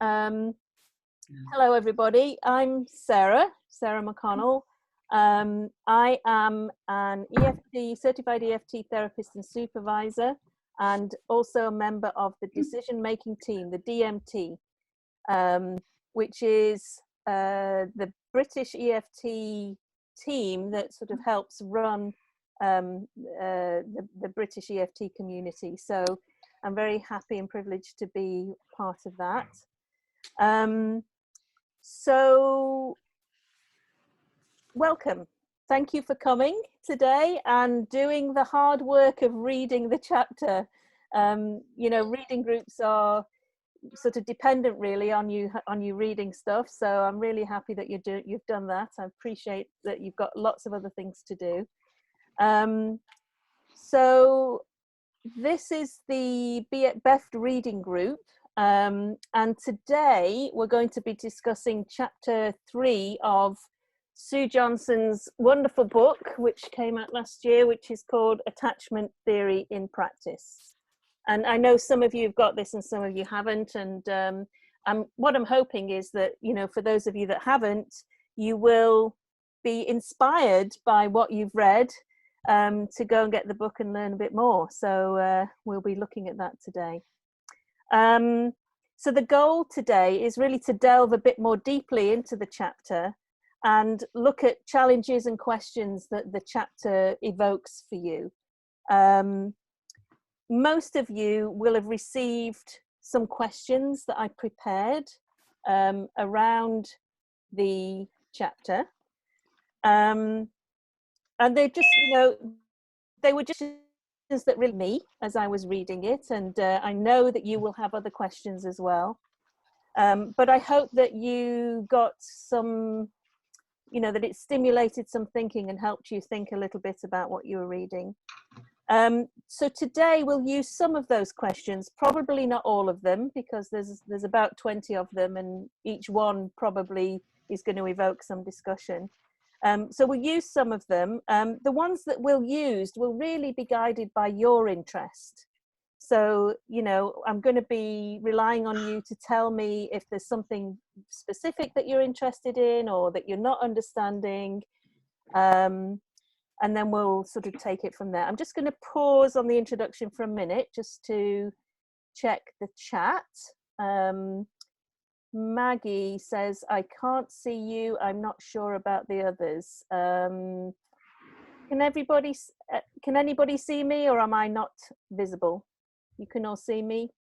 Hello, everybody. I'm Sarah McConnell. I am an EFT, certified EFT therapist and supervisor, and also a member of the Decision Making Team, the DMT, which is the British EFT team that sort of helps run the British EFT community. So I'm very happy and privileged to be part of that. So welcome. Thank you for coming today and doing the hard work of reading the chapter. You know, reading groups are sort of dependent really on you reading stuff. So I'm really happy that you've done that. I appreciate that you've got lots of other things to do. So this is the BEFT reading group. And today we're going to be discussing chapter 3 of Sue Johnson's wonderful book, which came out last year, which is called Attachment Theory in Practice. And I know some of you have got this and some of you haven't. And what I'm hoping is that, you know, for those of you that haven't, you will be inspired by what you've read to go and get the book and learn a bit more. So we'll be looking at that today. So the goal today is really to delve a bit more deeply into the chapter and look at challenges and questions that the chapter evokes for you. Most of you will have received some questions that I prepared around the chapter. And they just, you know, they were just that really me as I was reading it, and I know that you will have other questions as well. But I hope that you got some, you know, that it stimulated some thinking and helped you think a little bit about what you were reading. So today we'll use some of those questions, probably not all of them, because there's about 20 of them, and each one probably is going to evoke some discussion. So we'll use some of them. The ones that we'll use will really be guided by your interest. So, you know, I'm going to be relying on you to tell me if there's something specific that you're interested in or that you're not understanding. And then we'll sort of take it from there. I'm just going to pause on the introduction for a minute just to check the chat. Maggie says, I can't see you. I'm not sure about the others. Can anybody see me, or am I not visible? You can all see me?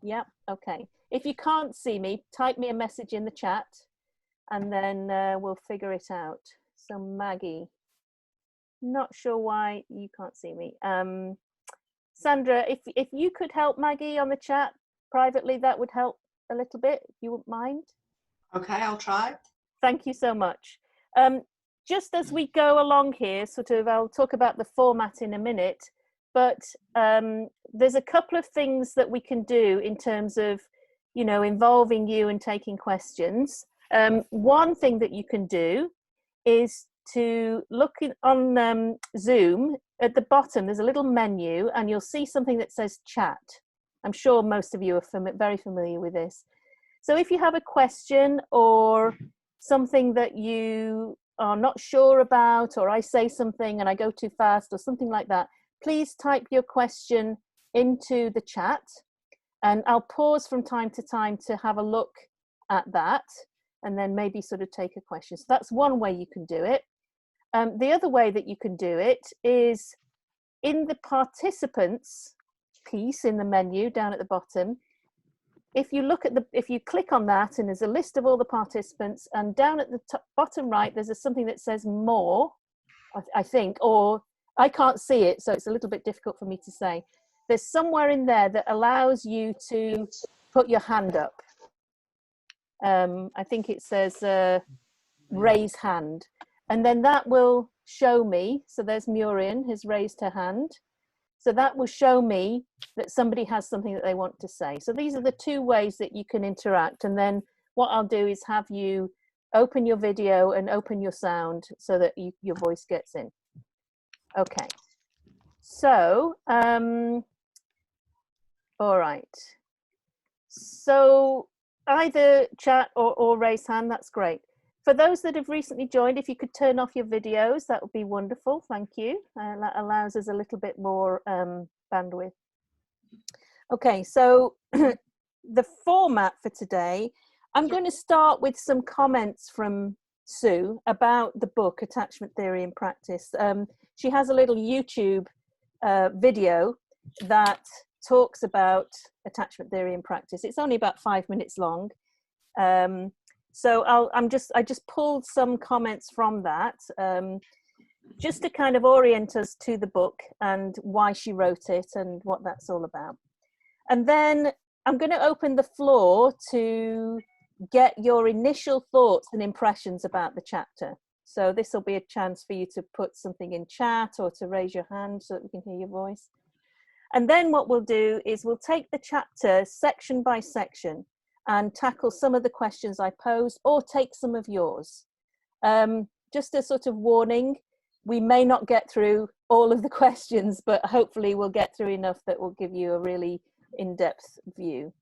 Yeah, okay. If you can't see me, type me a message in the chat and then we'll figure it out. So Maggie, not sure why you can't see me. Sandra, if you could help Maggie on the chat privately, that would help a little bit, if you wouldn't mind. Okay, I'll try. Thank you so much. Just as we go along here, sort of, I'll talk about the format in a minute, but there's a couple of things that we can do in terms of, you know, involving you and taking questions. One thing that you can do is to look on Zoom. At the bottom, there's a little menu and you'll see something that says chat. I'm sure most of you are very familiar with this. So if you have a question or something that you are not sure about, or I say something and I go too fast or something like that, please type your question into the chat and I'll pause from time to time to have a look at that and then maybe sort of take a question. So that's one way you can do it. The other way that you can do it is in the participants piece in the menu down at the bottom. If you look at if you click on that, and there's a list of all the participants, and down at the bottom right there's something that says more, I think, or I can't see it, so it's a little bit difficult for me to say. There's somewhere in there that allows you to put your hand up. I think it says raise hand, and then that will show me, so there's Murian has raised her hand. So that will show me that somebody has something that they want to say. So these are the two ways that you can interact. And then what I'll do is have you open your video and open your sound so that your voice gets in. Okay. So, all right. So either chat or raise hand, that's great. For those that have recently joined, if you could turn off your videos, that would be wonderful. Thank you. That allows us a little bit more bandwidth. Okay, so the format for today, I'm going to start with some comments from Sue about the book, Attachment Theory in Practice. She has a little YouTube video that talks about attachment theory in practice. It's only about 5 minutes long. So I just pulled some comments from that, just to kind of orient us to the book and why she wrote it and what that's all about. And then I'm going to open the floor to get your initial thoughts and impressions about the chapter. So this will be a chance for you to put something in chat or to raise your hand so that we can hear your voice. And then what we'll do is we'll take the chapter section by section and tackle some of the questions I posed, or take some of yours. Just a sort of warning, we may not get through all of the questions, but hopefully we'll get through enough that will give you a really in-depth view.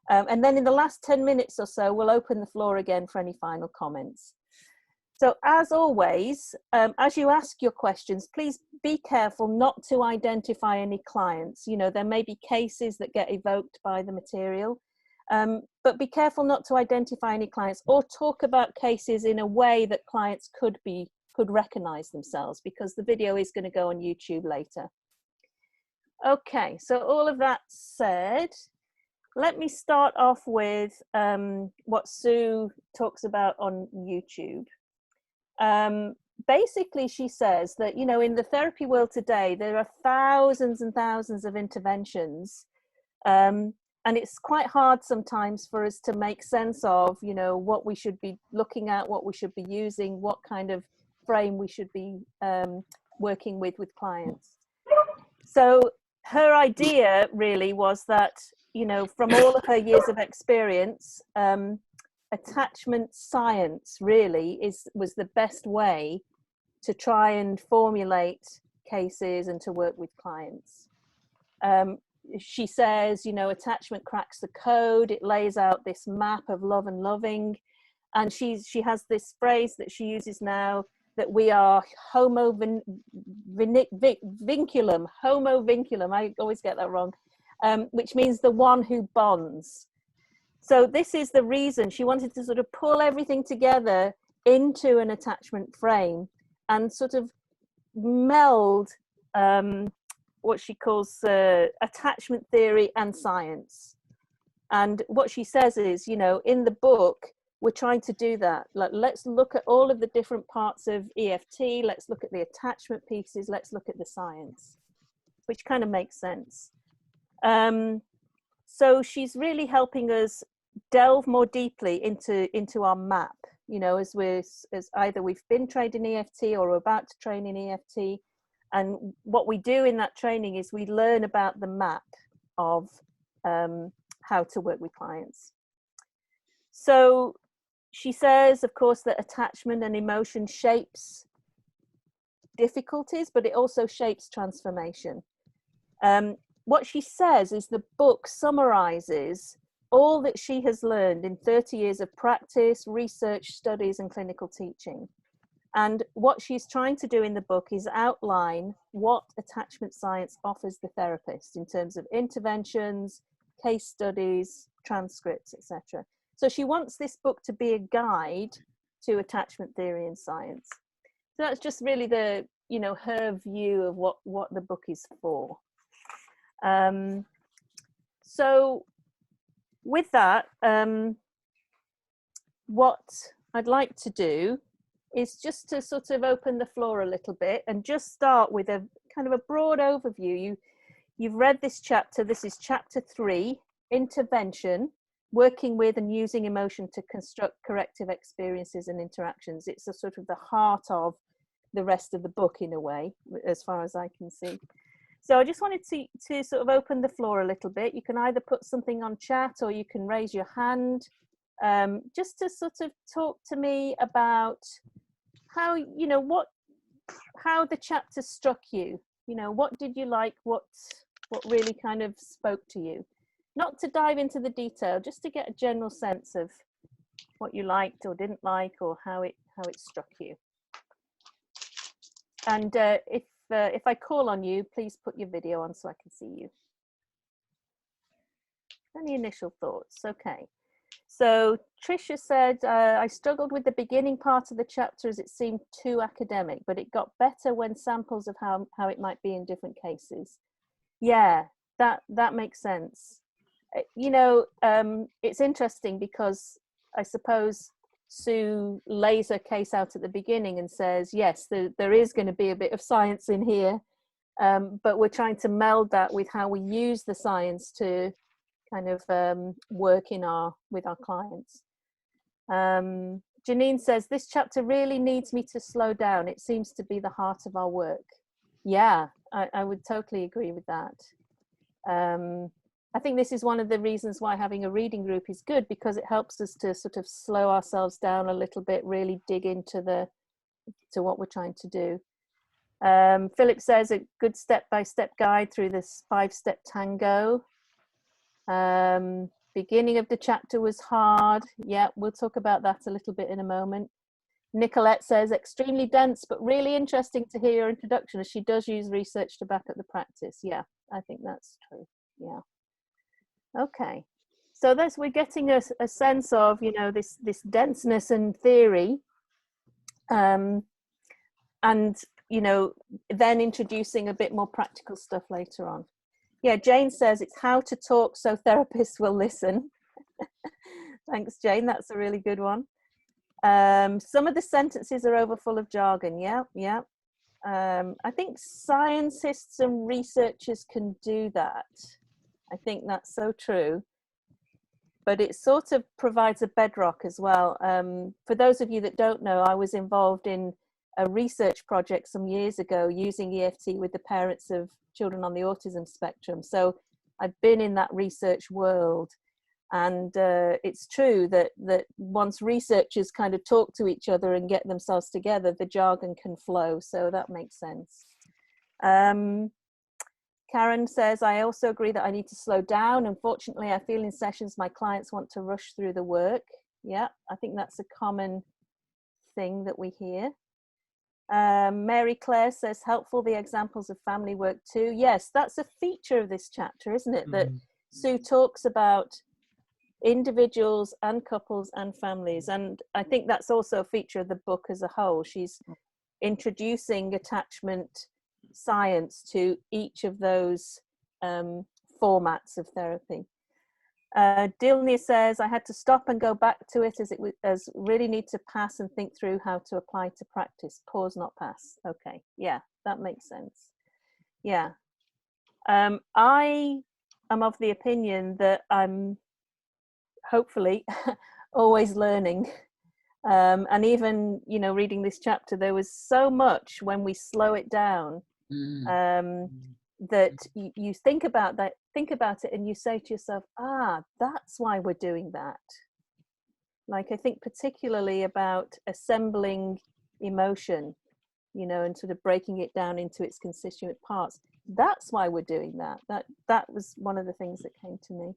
And then in the last 10 minutes or so, we'll open the floor again for any final comments. So as always, as you ask your questions, please be careful not to identify any clients. You know, there may be cases that get evoked by the material, but be careful not to identify any clients or talk about cases in a way that clients could recognize themselves, because the video is going to go on YouTube later. Okay, so all of that said, let me start off with what Sue talks about on YouTube. Basically, she says that, you know, in the therapy world today, there are thousands and thousands of interventions, and it's quite hard sometimes for us to make sense of, you know, what we should be looking at, what we should be using, what kind of frame we should be working with clients. So her idea really was that, you know, from all of her years of experience, attachment science really was the best way to try and formulate cases and to work with clients. She says, you know, attachment cracks the code. It lays out this map of love and loving. And she has this phrase that she uses now, that we are homo vinculum. I always get that wrong, which means the one who bonds. So this is the reason she wanted to sort of pull everything together into an attachment frame and sort of meld what she calls attachment theory and science. And what she says is, you know, in the book, we're trying to do that. Like, let's look at all of the different parts of EFT. Let's look at the attachment pieces. Let's look at the science, which kind of makes sense. So she's really helping us delve more deeply into our map, you know, as either we've been trained in EFT or we're about to train in EFT. And what we do in that training is we learn about the map of how to work with clients. So she says, of course, that attachment and emotion shapes difficulties, but it also shapes transformation. What she says is the book summarizes all that she has learned in 30 years of practice, research, studies, and clinical teaching. And what she's trying to do in the book is outline what attachment science offers the therapist in terms of interventions, case studies, transcripts, etc. So she wants this book to be a guide to attachment theory and science. So that's just really the, you know, her view of what the book is for. So with that, what I'd like to do is just to sort of open the floor a little bit and just start with a kind of a broad overview. You've read this chapter. This is chapter 3, Intervention, Working with and Using Emotion to Construct Corrective Experiences and Interactions. It's a sort of the heart of the rest of the book in a way, as far as I can see. So I just wanted to sort of open the floor a little bit. You can either put something on chat or you can raise your hand, just to sort of talk to me about how, you know, how the chapter struck you. You know, what did you like? What really kind of spoke to you? not to dive into the detail, just to get a general sense of what you liked or didn't like, or how it struck you. And if I call on you, please put your video on so I can see you. Any initial thoughts? Okay. So Tricia said, I struggled with the beginning part of the chapter as it seemed too academic, but it got better when samples of how it might be in different cases. Yeah, that makes sense. You know, it's interesting because I suppose Sue lays her case out at the beginning and says, yes, there is going to be a bit of science in here, but we're trying to meld that with how we use the science to kind of work with our clients. Janine says, this chapter really needs me to slow down. It seems to be the heart of our work. Yeah, I would totally agree with that. I think this is one of the reasons why having a reading group is good, because it helps us to sort of slow ourselves down a little bit, really dig into what we're trying to do. Philip says a good step-by-step guide through this 5-step tango. Beginning of the chapter was hard. Yeah, we'll talk about that a little bit in a moment. Nicolette says extremely dense, but really interesting to hear your introduction, as she does use research to back up the practice. Yeah, I think that's true. Yeah. Okay. So we're getting a sense of, you know, this denseness and theory, and, you know, then introducing a bit more practical stuff later on. Yeah, Jane says it's how to talk so therapists will listen. Thanks, Jane. That's a really good one. Some of the sentences are overfull of jargon. Yeah, yeah. I think scientists and researchers can do that. I think that's so true. But it sort of provides a bedrock as well. For those of you that don't know, I was involved in a research project some years ago using EFT with the parents of children on the autism spectrum. So I've been in that research world, and it's true that once researchers kind of talk to each other and get themselves together, the jargon can flow. So that makes sense. Karen says, I also agree that I need to slow down. Unfortunately, I feel in sessions my clients want to rush through the work. Yeah, I think that's a common thing that we hear. Mary Claire says, helpful the examples of family work too. Yes, that's a feature of this chapter, isn't it? That Sue talks about individuals and couples and families. And I think that's also a feature of the book as a whole. She's introducing attachment science to each of those formats of therapy. Dilnia says, I had to stop and go back to it as really need to pass and think through how to apply to practice. Pause, not pass. Okay, yeah, that makes sense. Yeah. I am of the opinion that I'm hopefully always learning. And even, you know, reading this chapter, there was so much when we slow it down that you think about it and you say to yourself, that's why we're doing that. Like, I think particularly about assembling emotion, you know, and sort of breaking it down into its constituent parts. That's why we're doing that. That was one of the things that came to me.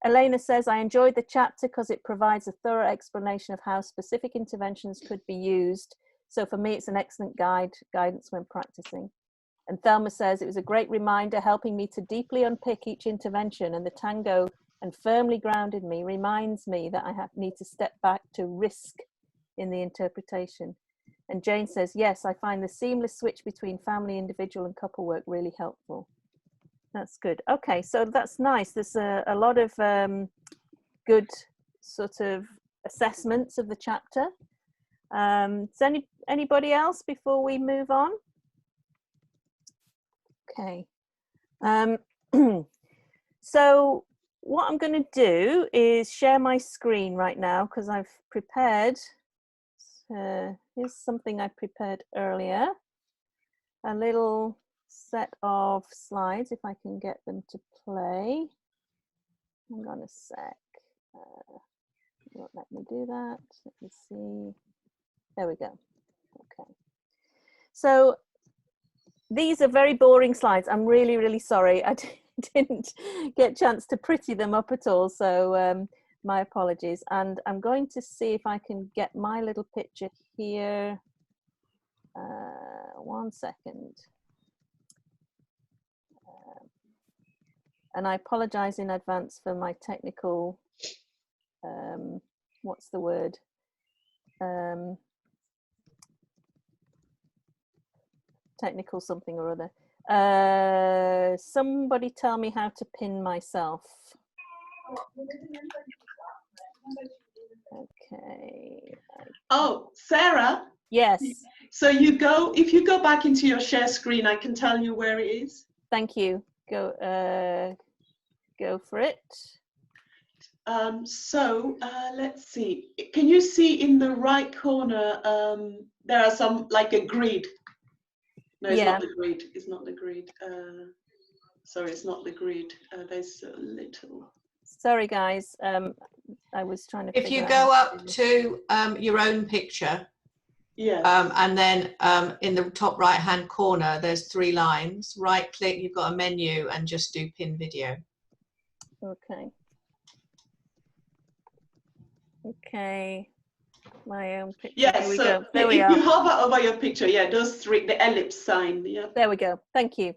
Elena says, I enjoyed the chapter because it provides a thorough explanation of how specific interventions could be used. So for me, it's an excellent guidance when practicing. And Thelma says, it was a great reminder helping me to deeply unpick each intervention, and the tango and firmly grounded me reminds me that I need to step back to risk in the interpretation. And Jane says, yes, I find the seamless switch between family, individual and couple work really helpful. That's good. Okay, so that's nice. There's a lot of good sort of assessments of the chapter. Is anybody else before we move on? Okay. So what I'm going to do is share my screen right now because I've prepared. Here's something I prepared earlier. A little set of slides, if I can get them to play. Hang on a sec. Won't let me do that. Let me see. There we go. Okay. So these are very boring slides. I'm really, really sorry. didn't get a chance to pretty them up at all. So my apologies. And I'm going to see if I can get my little picture here. 1 second. And I apologize in advance for my technical, what's the word? Technical something or other. Somebody tell me how to pin myself. Okay. Oh, Sarah? Yes. So if you go back into your share screen, I can tell you where it is. Thank you. Go for it. Let's see. Can you see in the right corner, there are some, like a grid. No, it's not the grid. It's not the grid. Sorry, it's not the grid. There's a little. Sorry, guys. I was trying to. If you go up to your own picture, yeah, and then in the top right-hand corner, there's 3 lines. Right-click. You've got a menu, and just do pin video. Okay. Okay. My own picture. Yeah, Here we so go. There we if are. you hover over your picture, yeah, those 3, the ellipse sign. Yeah. There we go. Thank you.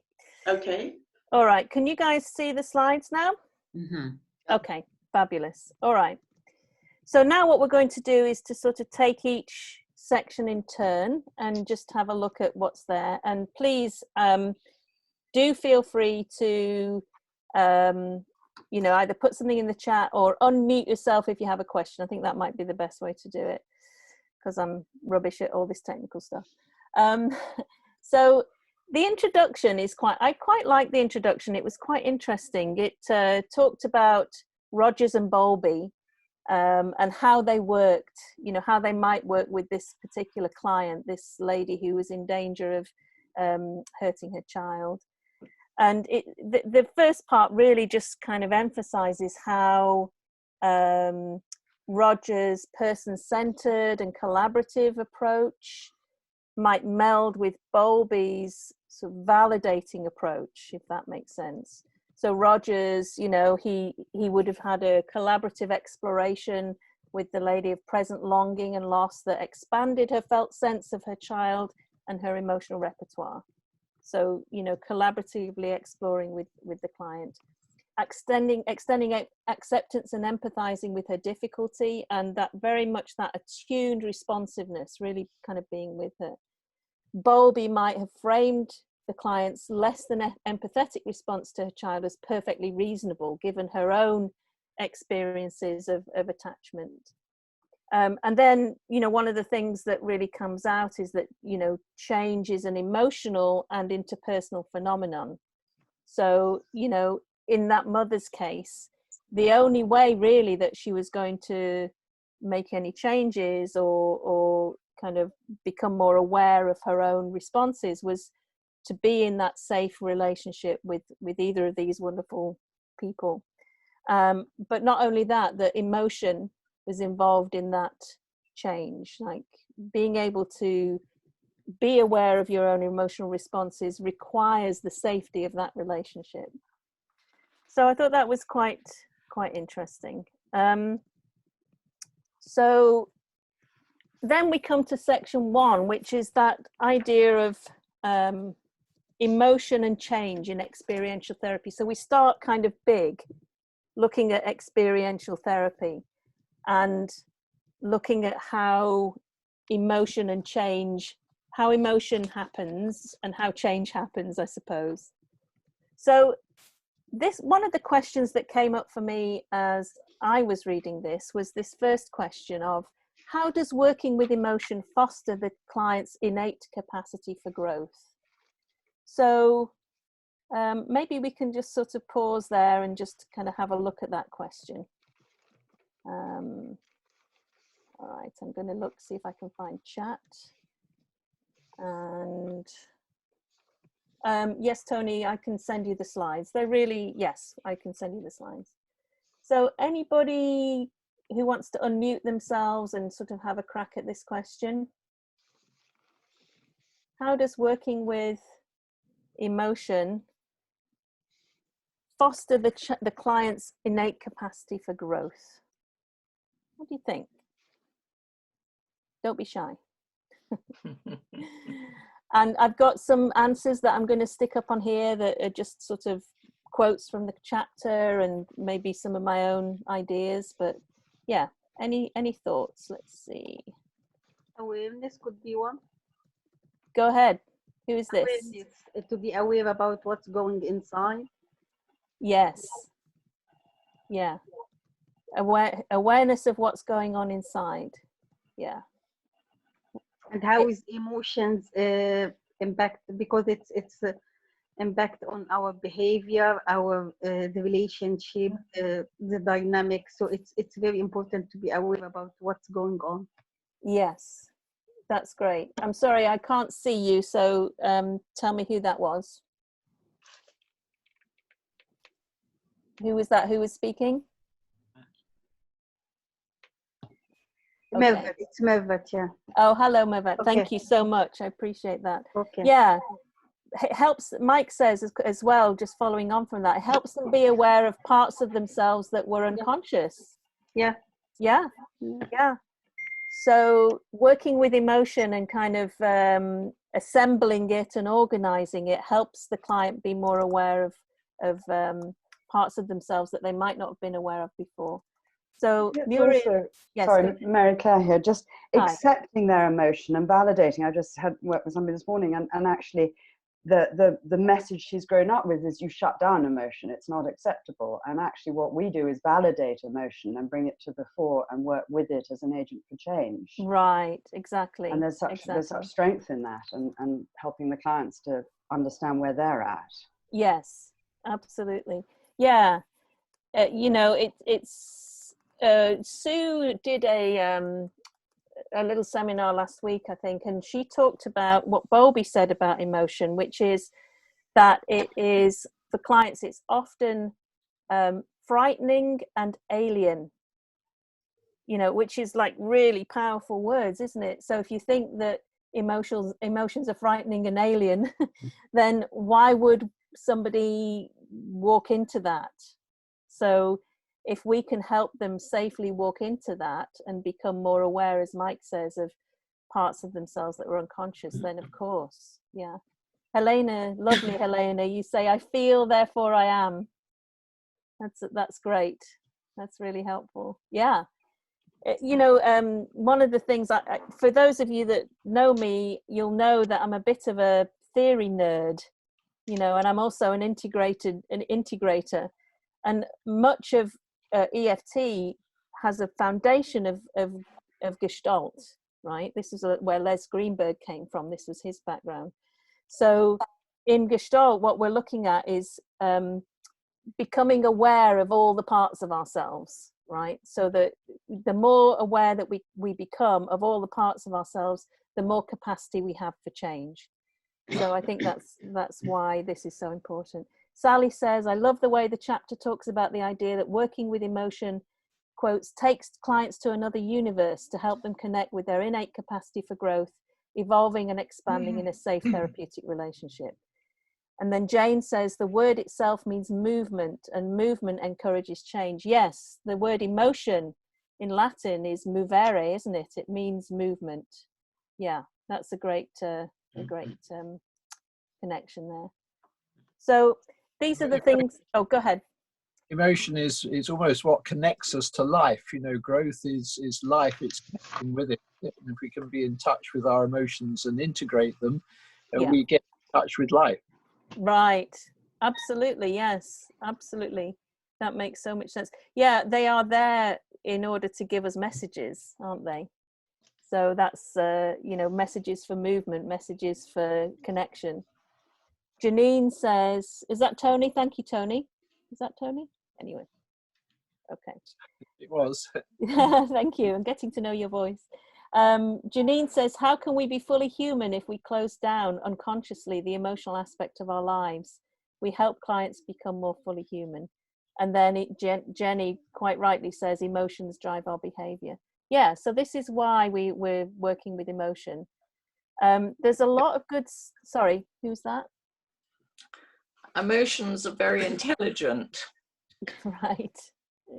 Okay. All right. Can you guys see the slides now? Mm-hmm. Okay. Fabulous. All right. So now what we're going to do is to sort of take each section in turn and just have a look at what's there. And please do feel free to you know, either put something in the chat or unmute yourself if you have a question. I think that might be the best way to do it, because I'm rubbish at all this technical stuff. So the introduction is I quite like the introduction. It was quite interesting. It talked about Rogers and Bowlby and how they worked, you know, how they might work with this particular client, this lady who was in danger of hurting her child. And the first part really just kind of emphasizes how Rogers' person-centered and collaborative approach might meld with Bowlby's sort of validating approach, if that makes sense. So Rogers, you know, he would have had a collaborative exploration with the lady of present longing and loss that expanded her felt sense of her child and her emotional repertoire. So, you know, collaboratively exploring with the client, extending acceptance and empathizing with her difficulty, and that very much that attuned responsiveness, really kind of being with her. Bowlby might have framed the client's less than empathetic response to her child as perfectly reasonable, given her own experiences of attachment. And then, you know, one of the things that really comes out is that, you know, change is an emotional and interpersonal phenomenon. So, you know, in that mother's case, the only way really that she was going to make any changes or kind of become more aware of her own responses was to be in that safe relationship with either of these wonderful people. But not only that, the emotion was involved in that change, like being able to be aware of your own emotional responses requires the safety of that relationship. So I thought that was quite interesting. So then we come to section 1, which is that idea of emotion and change in experiential therapy. So we start kind of big, looking at experiential therapy and looking at how emotion and change, how emotion happens and how change happens, I suppose. So this, one of the questions that came up for me as I was reading this was this first question of, how does working with emotion foster the client's innate capacity for growth? So maybe we can just sort of pause there and just kind of have a look at that question. All right, I'm going to look, see if I can find chat. And yes, Tony, I can send you the slides. They're really, yes, I can send you the slides. So anybody who wants to unmute themselves and sort of have a crack at this question? How does working with emotion foster the client's innate capacity for growth? What do you think? Don't be shy. And I've got some answers that I'm going to stick up on here that are just sort of quotes from the chapter and maybe some of my own ideas, but yeah, any thoughts? Let's see. Awareness could be one. Go ahead. Who is this? Awareness, to be aware about what's going inside. Yes. Yeah. Awareness of what's going on inside. Yeah. And how is emotions impact, because it's impact on our behavior, our the relationship, the dynamic. So it's very important to be aware about what's going on. Yes, that's great. I'm sorry, I can't see you, so tell me who that was. Who was that? Who was speaking? Okay. Mervat, it's Mervat, yeah. Oh, hello, Mervat. Okay. Thank you so much. I appreciate that. Okay. Yeah, it helps. Mike says as well, just following on from that, it helps them be aware of parts of themselves that were unconscious. Yeah. Yeah. Yeah. So working with emotion and kind of assembling it and organizing it helps the client be more aware of parts of themselves that they might not have been aware of before. So also, yes, sorry, Mary Claire here, just Hi. accepting their emotion and validating. I just had worked with somebody this morning, and actually the message she's grown up with is you shut down emotion, it's not acceptable. And actually what we do is validate emotion and bring it to the fore and work with it as an agent for change. Right, exactly. And there's such strength in that, and helping the clients to understand where they're at. Yes, absolutely. Yeah. You know, it's Sue did a little seminar last week, I think, and she talked about what Bowlby said about emotion, which is that it is, for clients, it's often frightening and alien, you know, which is like really powerful words, isn't it? So if you think that emotions are frightening and alien, then why would somebody walk into that? So if we can help them safely walk into that and become more aware, as Mike says, of parts of themselves that were unconscious, then of course, yeah. Helena, lovely Helena, you say, I feel, therefore I am. That's great. That's really helpful. Yeah. You know, one of the things, for those of you that know me, you'll know that I'm a bit of a theory nerd, you know, and I'm also an integrator. And much of EFT has a foundation of Gestalt, right? This is where Les Greenberg came from. This was his background. So in Gestalt, what we're looking at is becoming aware of all the parts of ourselves, right? So that the more aware that we become of all the parts of ourselves, the more capacity we have for change. So I think that's why this is so important. Sally says, I love the way the chapter talks about the idea that working with emotion, quotes, takes clients to another universe to help them connect with their innate capacity for growth, evolving and expanding in a safe therapeutic relationship. And then Jane says, the word itself means movement, and movement encourages change. Yes, the word emotion in Latin is movere, isn't it? It means movement. Yeah, that's a great connection there. So these are the things. Oh, go ahead. Emotion is almost what connects us to life. You know, growth is life. It's connecting with it. And if we can be in touch with our emotions and integrate them, we get in touch with life. Right. Absolutely. Yes. Absolutely. That makes so much sense. Yeah, they are there in order to give us messages, aren't they? So that's you know, messages for movement, messages for connection. Janine says, is that Tony? Thank you, Tony. Is that Tony? Anyway. Okay. It was. Thank you. I'm getting to know your voice. Janine says, how can we be fully human if we close down unconsciously the emotional aspect of our lives? We help clients become more fully human. And then Jenny quite rightly says, emotions drive our behavior. Yeah, so this is why we're working with emotion. There's a lot of good, sorry, who's that? emotions are very intelligent. Right.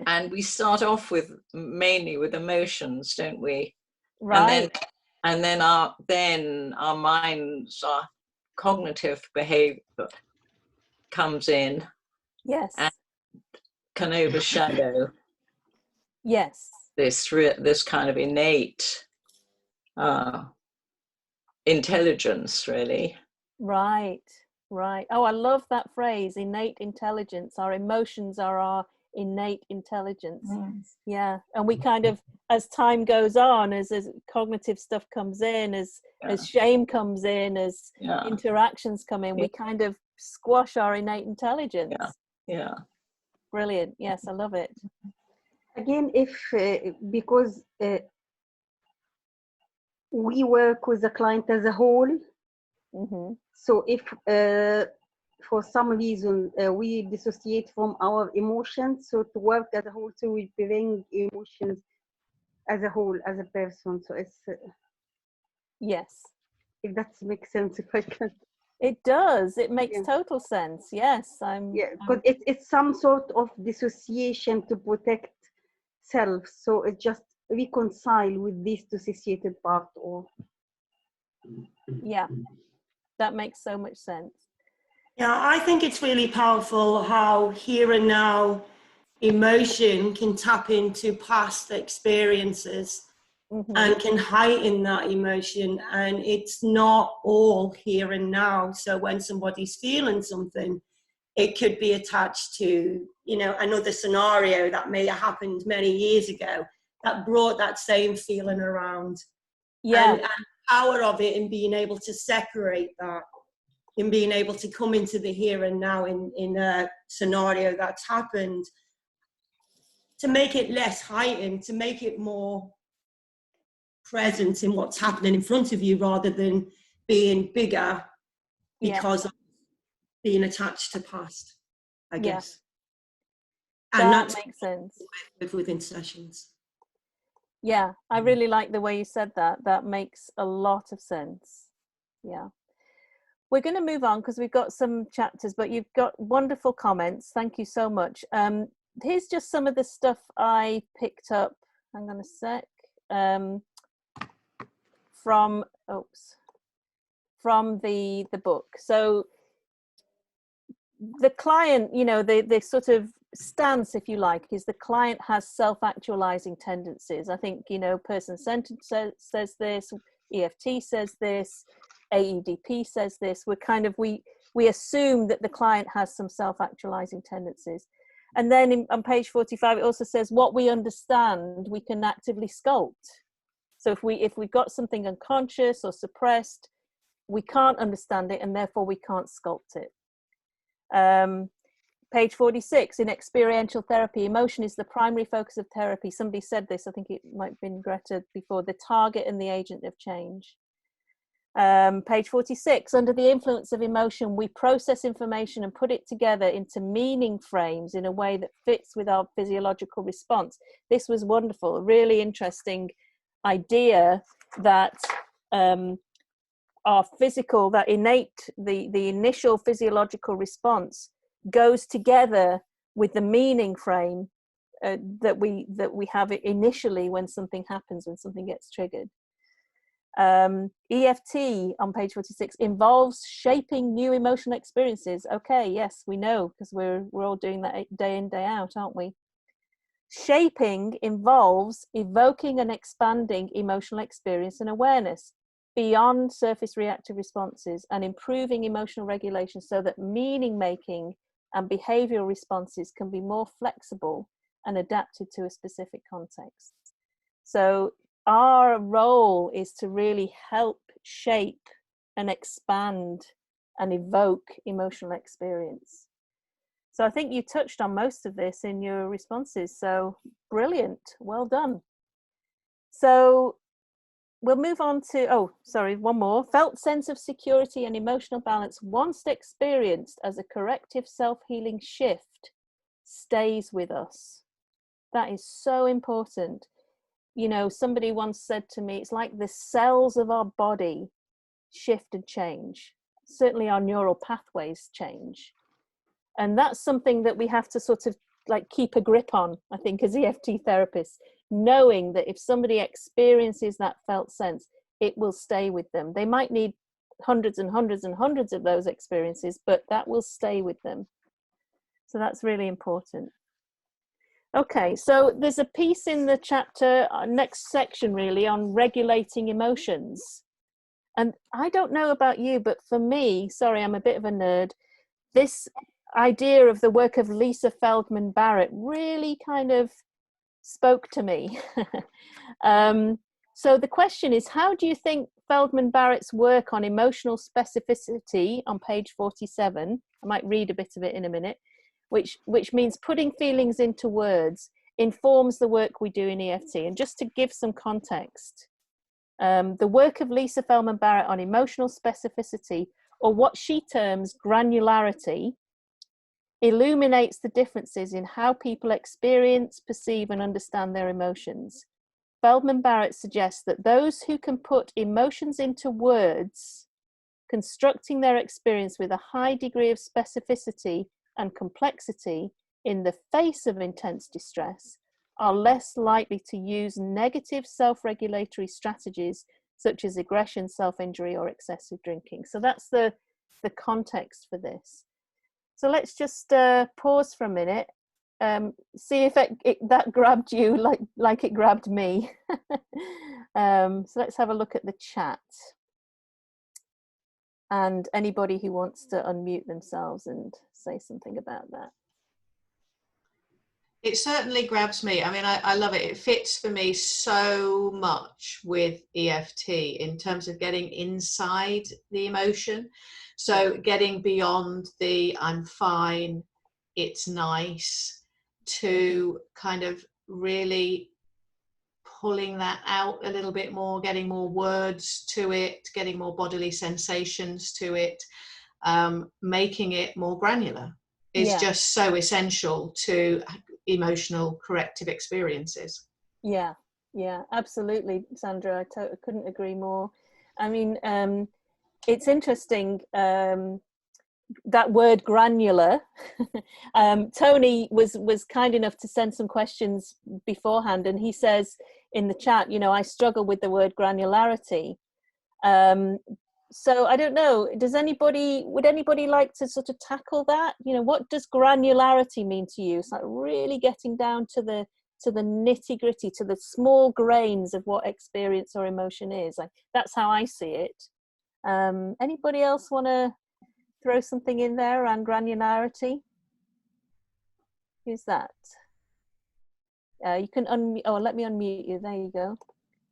And we start off with mainly with emotions, don't we? Right. And then our minds, our cognitive behavior comes in Yes. and can overshadow Yes. this kind of innate intelligence, really. Right. Right. Oh, I love that phrase, innate intelligence. Our emotions are our innate intelligence. Yeah. And we kind of, as time goes on, as cognitive stuff comes in, as shame comes in, as interactions come in, we kind of squash our innate intelligence. Yeah. Brilliant. Yes, I love it. Again, if because we work with the client as a whole, so if for some reason we dissociate from our emotions, so to work as a whole, so we bring emotions as a whole, as a person. So it's yes, if that makes sense, if I can. It does. It makes total sense. Yes, because it's some sort of dissociation to protect self. So it just reconcile with this dissociated part. Or yeah, that makes so much sense. Yeah, I think it's really powerful how here and now emotion can tap into past experiences and can heighten that emotion, and it's not all here and now. So when somebody's feeling something, it could be attached to, you know, another scenario that may have happened many years ago that brought that same feeling around. And the power of it in being able to separate that, in being able to come into the here and now in a scenario that's happened, to make it less heightened, to make it more present in what's happening in front of you, rather than being bigger because of being attached to past, I guess. And that makes sense. Within sessions. Yeah, I really like the way you said that. That makes a lot of sense. Yeah. We're going to move on because we've got some chapters, but you've got wonderful comments. Thank you so much. Here's just some of the stuff I picked up. Hang on a sec. From the book. So the client, you know, the sort of stance, if you like, is the client has self-actualizing tendencies. I think, you know, person-centered says this, EFT says this, AEDP says this. We're kind of, we assume that the client has some self-actualizing tendencies. And then on page 45, it also says what we understand, we can actively sculpt. So if we've got something unconscious or suppressed, we can't understand it, and therefore we can't sculpt it. Page 46, in experiential therapy, emotion is the primary focus of therapy. Somebody said this, I think it might have been Greta before, the target and the agent of change. Page 46, under the influence of emotion, we process information and put it together into meaning frames in a way that fits with our physiological response. This was wonderful, a really interesting idea that our physical, that innate, the initial physiological response goes together with the meaning frame that we have initially when something happens, when something gets triggered. EFT on page 46 involves shaping new emotional experiences. Okay, yes, we know, because we're all doing that day in, day out, aren't we? Shaping involves evoking and expanding emotional experience and awareness beyond surface reactive responses and improving emotional regulation so that meaning making and behavioral responses can be more flexible and adapted to a specific context. So our role is to really help shape and expand and evoke emotional experience. So I think you touched on most of this in your responses. So brilliant, well done. So we'll move on to, one more. Felt sense of security and emotional balance once experienced as a corrective self-healing shift stays with us. That is so important. You know, somebody once said to me, it's like the cells of our body shift and change. Certainly our neural pathways change. And that's something that we have to sort of like keep a grip on, I think, as EFT therapists, knowing that if somebody experiences that felt sense, it will stay with them. They might need hundreds and hundreds and hundreds of those experiences, but that will stay with them. So that's really important. Okay, so there's a piece in the chapter, next section really, on regulating emotions. And I don't know about you, but for me, sorry, I'm a bit of a nerd, this idea of the work of Lisa Feldman Barrett really kind of spoke to me. So the question is, how do you think Feldman Barrett's work on emotional specificity on page 47, I might read a bit of it in a minute, which means putting feelings into words, informs the work we do in EFT? And just to give some context, the work of Lisa Feldman Barrett on emotional specificity, or what she terms granularity, illuminates the differences in how people experience, perceive, and understand their emotions. Feldman Barrett suggests that those who can put emotions into words, constructing their experience with a high degree of specificity and complexity in the face of intense distress, are less likely to use negative self-regulatory strategies such as aggression, self-injury, or excessive drinking. So that's the context for this. So let's just pause for a minute, see if that grabbed you like it grabbed me. So let's have a look at the chat. And anybody who wants to unmute themselves and say something about that. It certainly grabs me. I mean, I love it. It fits for me so much with EFT in terms of getting inside the emotion. So getting beyond the I'm fine, it's nice, to kind of really pulling that out a little bit more, getting more words to it, getting more bodily sensations to it, making it more granular is just so essential to emotional corrective experiences. Yeah, absolutely, Sandra. I couldn't agree more. I mean, it's interesting, that word granular. Tony was kind enough to send some questions beforehand, and he says in the chat, I struggle with the word granularity. So I don't know, would anybody like to sort of tackle that? What does granularity mean to you? It's like really getting down to the nitty gritty, to the small grains of what experience or emotion is. Like, that's how I see it. Anybody else want to throw something in there around granularity? Who's that? You can unmute. Oh, let me unmute you. There you go.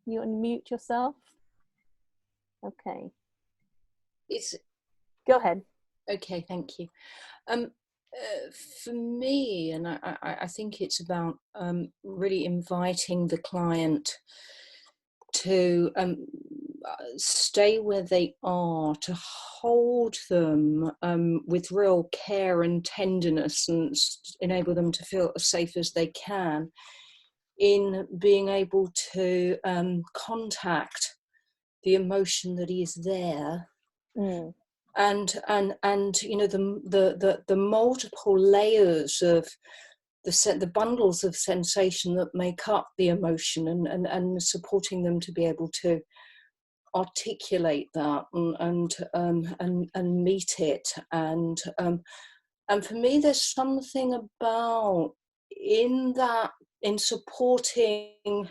You unmute yourself. Okay. Go ahead. Okay, thank you. For me, and I think it's about really inviting the client to stay where they are, to hold them with real care and tenderness, and enable them to feel as safe as they can in being able to contact the emotion that is there. And the multiple layers of the bundles of sensation that make up the emotion, and supporting them to be able to articulate that and meet it. And for me, there's something about in supporting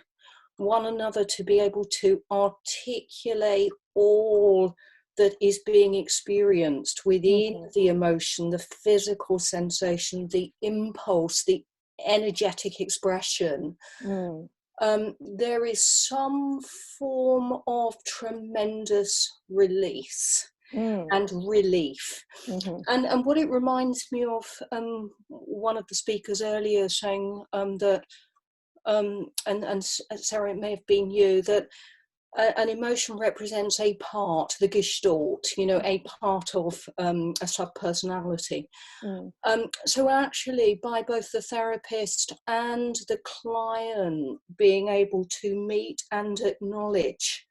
one another to be able to articulate all that is being experienced within the emotion, the physical sensation, the impulse, the energetic expression. There is some form of tremendous release and relief. And what it reminds me of, one of the speakers earlier saying that, and Sarah, it may have been you, that an emotion represents a part, the gestalt, a part of a sub-personality. So actually, by both the therapist and the client being able to meet and acknowledge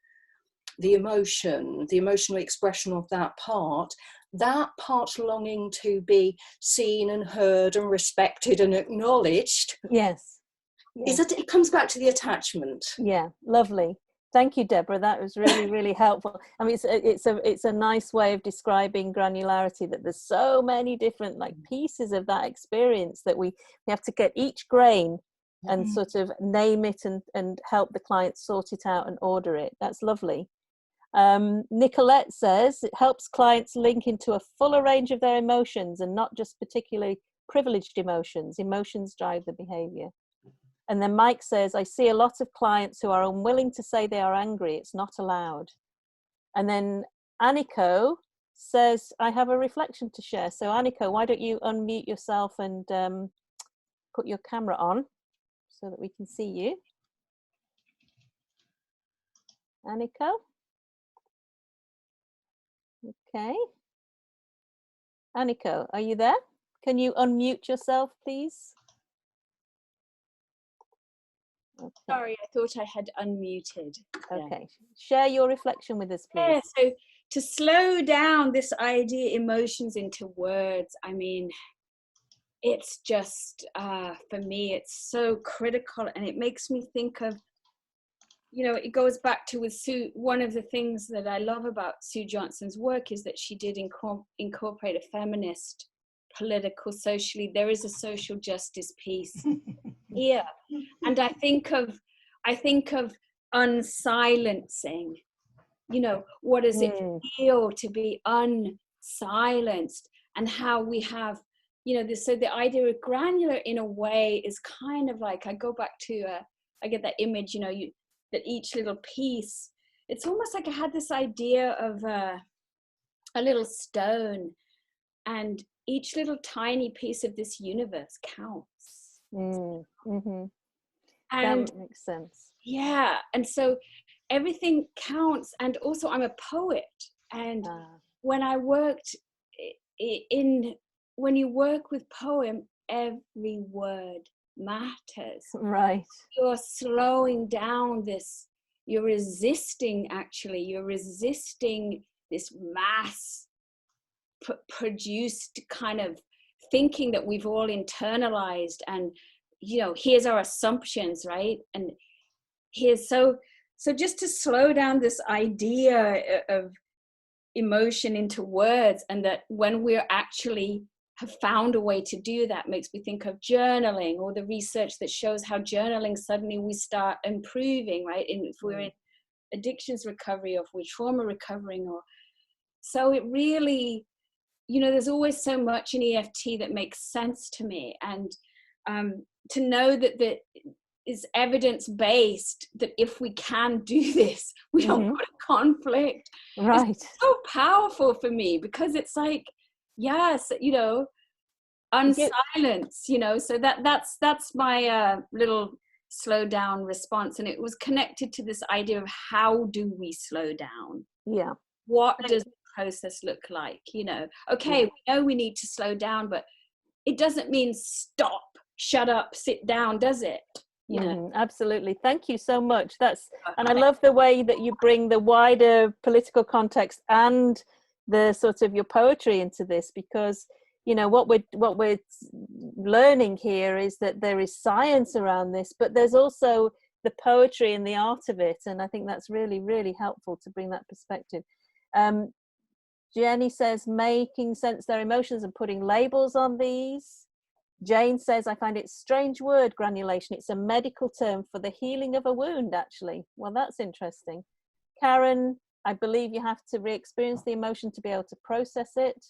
the emotional expression of that part, that part's longing to be seen and heard and respected and acknowledged. Yes. Is that it comes back to the attachment. Yeah, lovely. Thank you, Deborah. That was really, really helpful. I mean, it's a nice way of describing granularity, that there's so many different like pieces of that experience that we have to get each grain and sort of name it and help the client sort it out and order it. That's lovely. Nicolette says it helps clients link into a fuller range of their emotions and not just particularly privileged emotions. Emotions drive the behavior. And then Mike says, I see a lot of clients who are unwilling to say they are angry. It's not allowed. And then Aniko says, I have a reflection to share. So Aniko, why don't you unmute yourself and put your camera on so that we can see you. Aniko? Okay. Aniko, are you there? Can you unmute yourself, please? Okay. Sorry, I thought I had unmuted. Okay. Yeah. Share your reflection with us, please. Yeah, so to slow down this idea, emotions into words, I mean, it's just, for me, it's so critical, and it makes me think of, you know, it goes back to with Sue. One of the things that I love about Sue Johnson's work is that she did incorporate a feminist, political, socially, there is a social justice piece here. And I think of unsilencing, you know, what does it feel to be unsilenced, and how we have, you know, so the idea of granular in a way is kind of like, I go back to, I get that image, you know, that each little piece, it's almost like I had this idea of a little stone, and each little tiny piece of this universe counts. Mm-hmm. And that makes sense. Yeah, and so everything counts. And also I'm a poet, and when I worked when you work with poem, every word matters. Right. You're slowing down this, you're resisting this mass produced kind of thinking that we've all internalized, and you know, here's our assumptions, right? And here's so just to slow down this idea of emotion into words, and that when we're actually have found a way to do that, makes me think of journaling, or the research that shows how journaling, suddenly we start improving, right? If we're in addictions recovery, or if we're trauma recovering, or so it really, you know, there's always so much in EFT that makes sense to me. And to know that is evidence-based, that if we can do this, we don't put a conflict. Right. It's so powerful for me, because it's like, yes, you know, unsilence, you know, so that's my little slow down response. And it was connected to this idea of how do we slow down? Yeah. What does the process look like? You know, okay, we know we need to slow down, but it doesn't mean stop, shut up, sit down, does it? You know? Absolutely. Thank you so much. And I love the way that you bring the wider political context and the sort of your poetry into this, because you know what we're learning here is that there is science around this, but there's also the poetry and the art of it, and I think that's really, really helpful to bring that perspective. Jenny says making sense their emotions and putting labels on these. Jane says, I find it a strange word, granulation. It's a medical term for the healing of a wound, actually. Well, that's interesting. Karen, I believe you have to re-experience the emotion to be able to process it.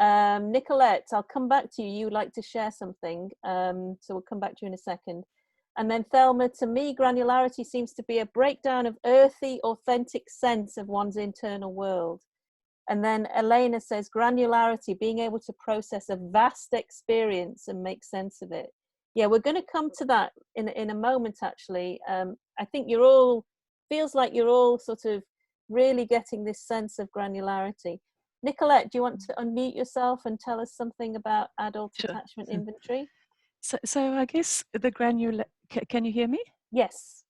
Nicolette, I'll come back to you. You would like to share something. So we'll come back to you in a second. And then Thelma, to me, granularity seems to be a breakdown of earthy, authentic sense of one's internal world. And then Elena says, granularity, being able to process a vast experience and make sense of it. Yeah, we're going to come to that in a moment, actually. I think feels like you're all sort of really getting this sense of granularity. Nicolette, do you want to unmute yourself and tell us something about adult attachment inventory? So I guess the granular, can you hear me? Yes.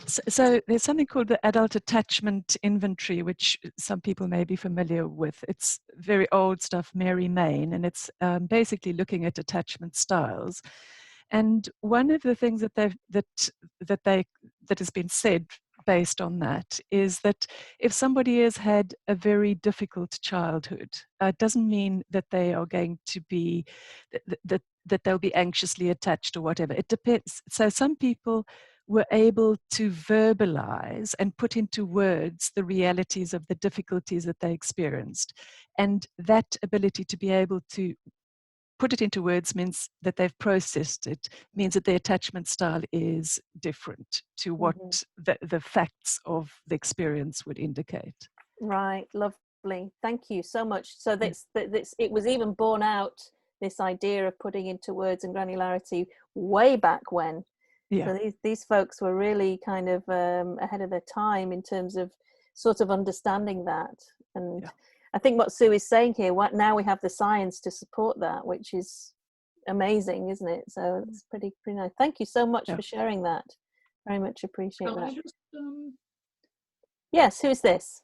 So there's something called the Adult Attachment Inventory, which some people may be familiar with. It's very old stuff, Mary Main, and it's basically looking at attachment styles. And one of the things that has been said based on that is that if somebody has had a very difficult childhood, it doesn't mean that they are going to be that they'll be anxiously attached or whatever. It depends. So some people were able to verbalize and put into words the realities of the difficulties that they experienced. And that ability to be able to put it into words means that they've processed it, means that the attachment style is different to what the facts of the experience would indicate. Right, lovely. Thank you so much. So it was even borne out, this idea of putting into words and granularity, way back when. Yeah. So these folks were really kind of ahead of their time in terms of sort of understanding that. And I think what Sue is saying here, now we have the science to support that, which is amazing, isn't it? So it's pretty nice. Thank you so much for sharing that. Very much appreciate that. Yes, who is this?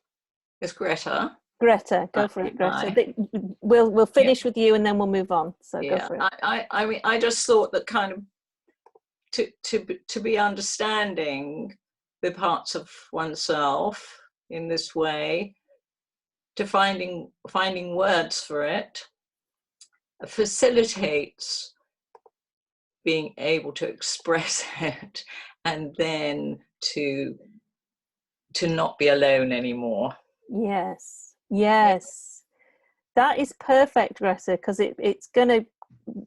It's Greta. Greta, go for it, Greta. We'll finish with you and then we'll move on. So go for it. I mean, I just thought that kind of to be understanding the parts of oneself in this way, to finding words for it, facilitates being able to express it, and then to not be alone anymore. Yes, that is perfect, Greta, because it's going to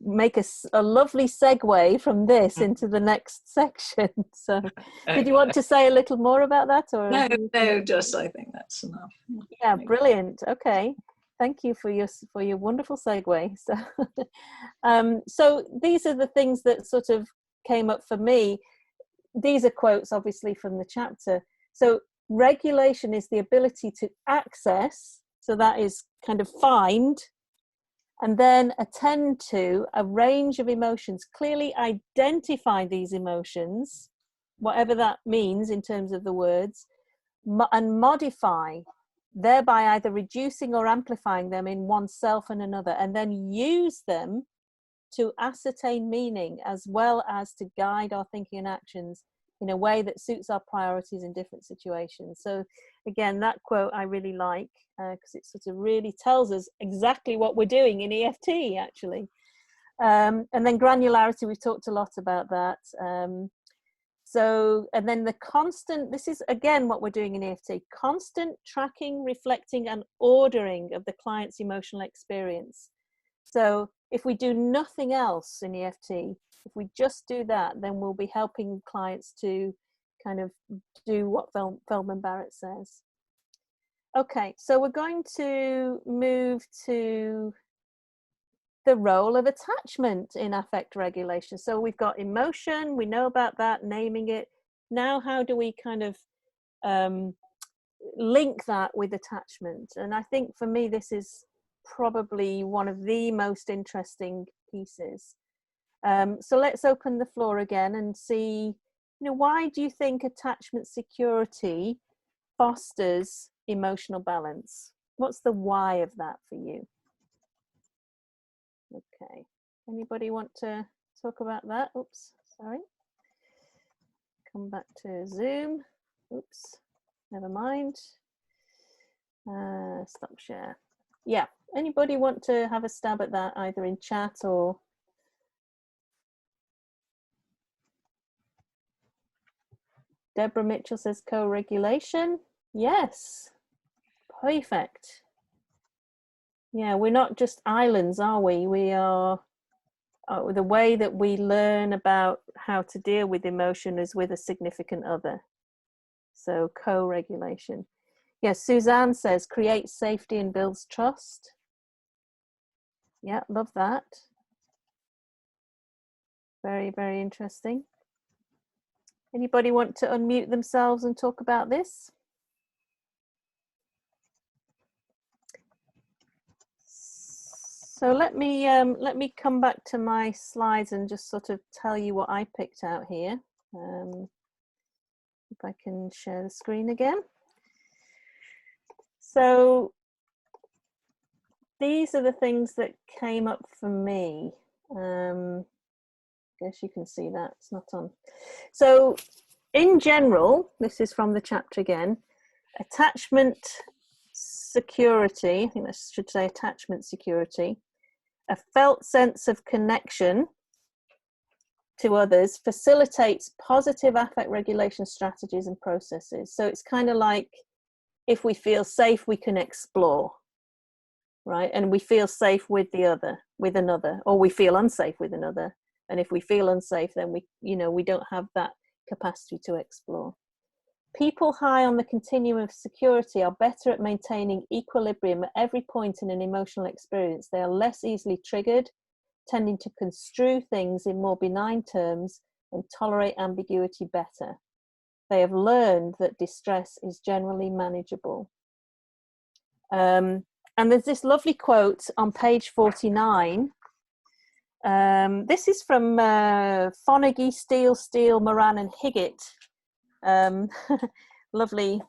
make a lovely segue from this into the next section. So did you want to say a little more about that, or no, just I think that's enough. Yeah, brilliant. Okay, thank you for your wonderful segue. So so these are the things that sort of came up for me. These are quotes obviously from the chapter. So regulation is the ability to access, so that is kind of find, and then attend to a range of emotions, clearly identify these emotions, whatever that means in terms of the words, and modify, thereby either reducing or amplifying them in oneself and another, and then use them to ascertain meaning as well as to guide our thinking and actions in a way that suits our priorities in different situations. So again, that quote I really like, because it sort of really tells us exactly what we're doing in EFT, actually. And then granularity, we've talked a lot about that. And then the constant, this is again what we're doing in EFT, constant tracking, reflecting and ordering of the client's emotional experience. So if we do nothing else in EFT, if we just do that, then we'll be helping clients to kind of do what Feldman Barrett says. Okay, so we're going to move to the role of attachment in affect regulation. So we've got emotion, we know about that, naming it. Now, how do we kind of link that with attachment? And I think for me, this is probably one of the most interesting pieces. So let's open the floor again and see, why do you think attachment security fosters emotional balance? What's the why of that for you? Okay, anybody want to talk about that? Oops, sorry. Come back to Zoom. Oops, never mind. Stop share. Yeah, anybody want to have a stab at that, either in chat or... Deborah Mitchell says co-regulation. Yes, perfect. Yeah, we're not just islands, are we? We are, the way that we learn about how to deal with emotion is with a significant other. So co-regulation. Yes, Suzanne says creates safety and builds trust. Yeah, love that. Very, very interesting. Anybody want to unmute themselves and talk about this? So let me come back to my slides and just sort of tell you what I picked out here. I can share the screen again. So these are the things that came up for me. I guess you can see that it's not on. So in general, this is from the chapter again, attachment security, I think that should say attachment security, a felt sense of connection to others facilitates positive affect regulation strategies and processes. So it's kind of like, if we feel safe, we can explore, right? And we feel safe with another, or we feel unsafe with another. And if we feel unsafe, then we don't have that capacity to explore. People high on the continuum of security are better at maintaining equilibrium at every point in an emotional experience. They are less easily triggered, tending to construe things in more benign terms and tolerate ambiguity better. They have learned that distress is generally manageable. And there's this lovely quote on page 49. This is from Fonagy, Steele, Moran and Higgett. Lovely.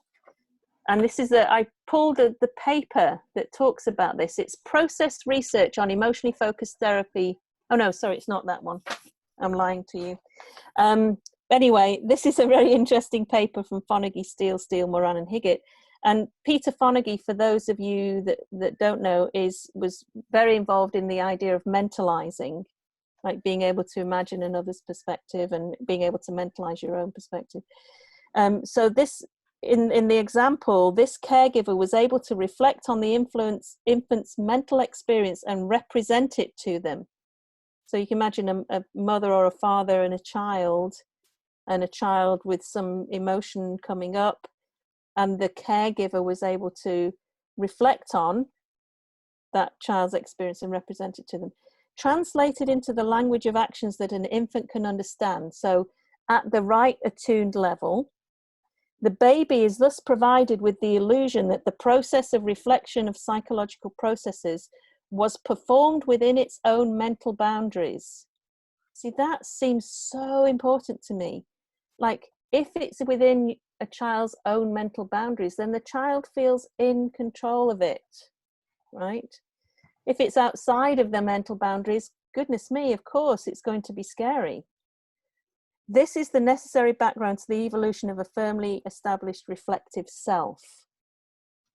And this is I pulled the paper that talks about this. It's Processed Research on Emotionally Focused Therapy. Oh no, sorry, it's not that one. I'm lying to you. Anyway, this is a very interesting paper from Fonagy, Steele, Moran and Higgett. And Peter Fonagy, for those of you that don't know, was very involved in the idea of mentalizing, like being able to imagine another's perspective and being able to mentalize your own perspective. So this, in the example, this caregiver was able to reflect on the infant's mental experience and represent it to them. So you can imagine a mother or a father and a child with some emotion coming up, and the caregiver was able to reflect on that child's experience and represent it to them. Translated into the language of actions that an infant can understand. So at the right attuned level, the baby is thus provided with the illusion that the process of reflection of psychological processes was performed within its own mental boundaries. See, that seems so important to me. Like, if it's within a child's own mental boundaries, then the child feels in control of it, right? If it's outside of their mental boundaries, goodness me, of course, it's going to be scary. This is the necessary background to the evolution of a firmly established reflective self.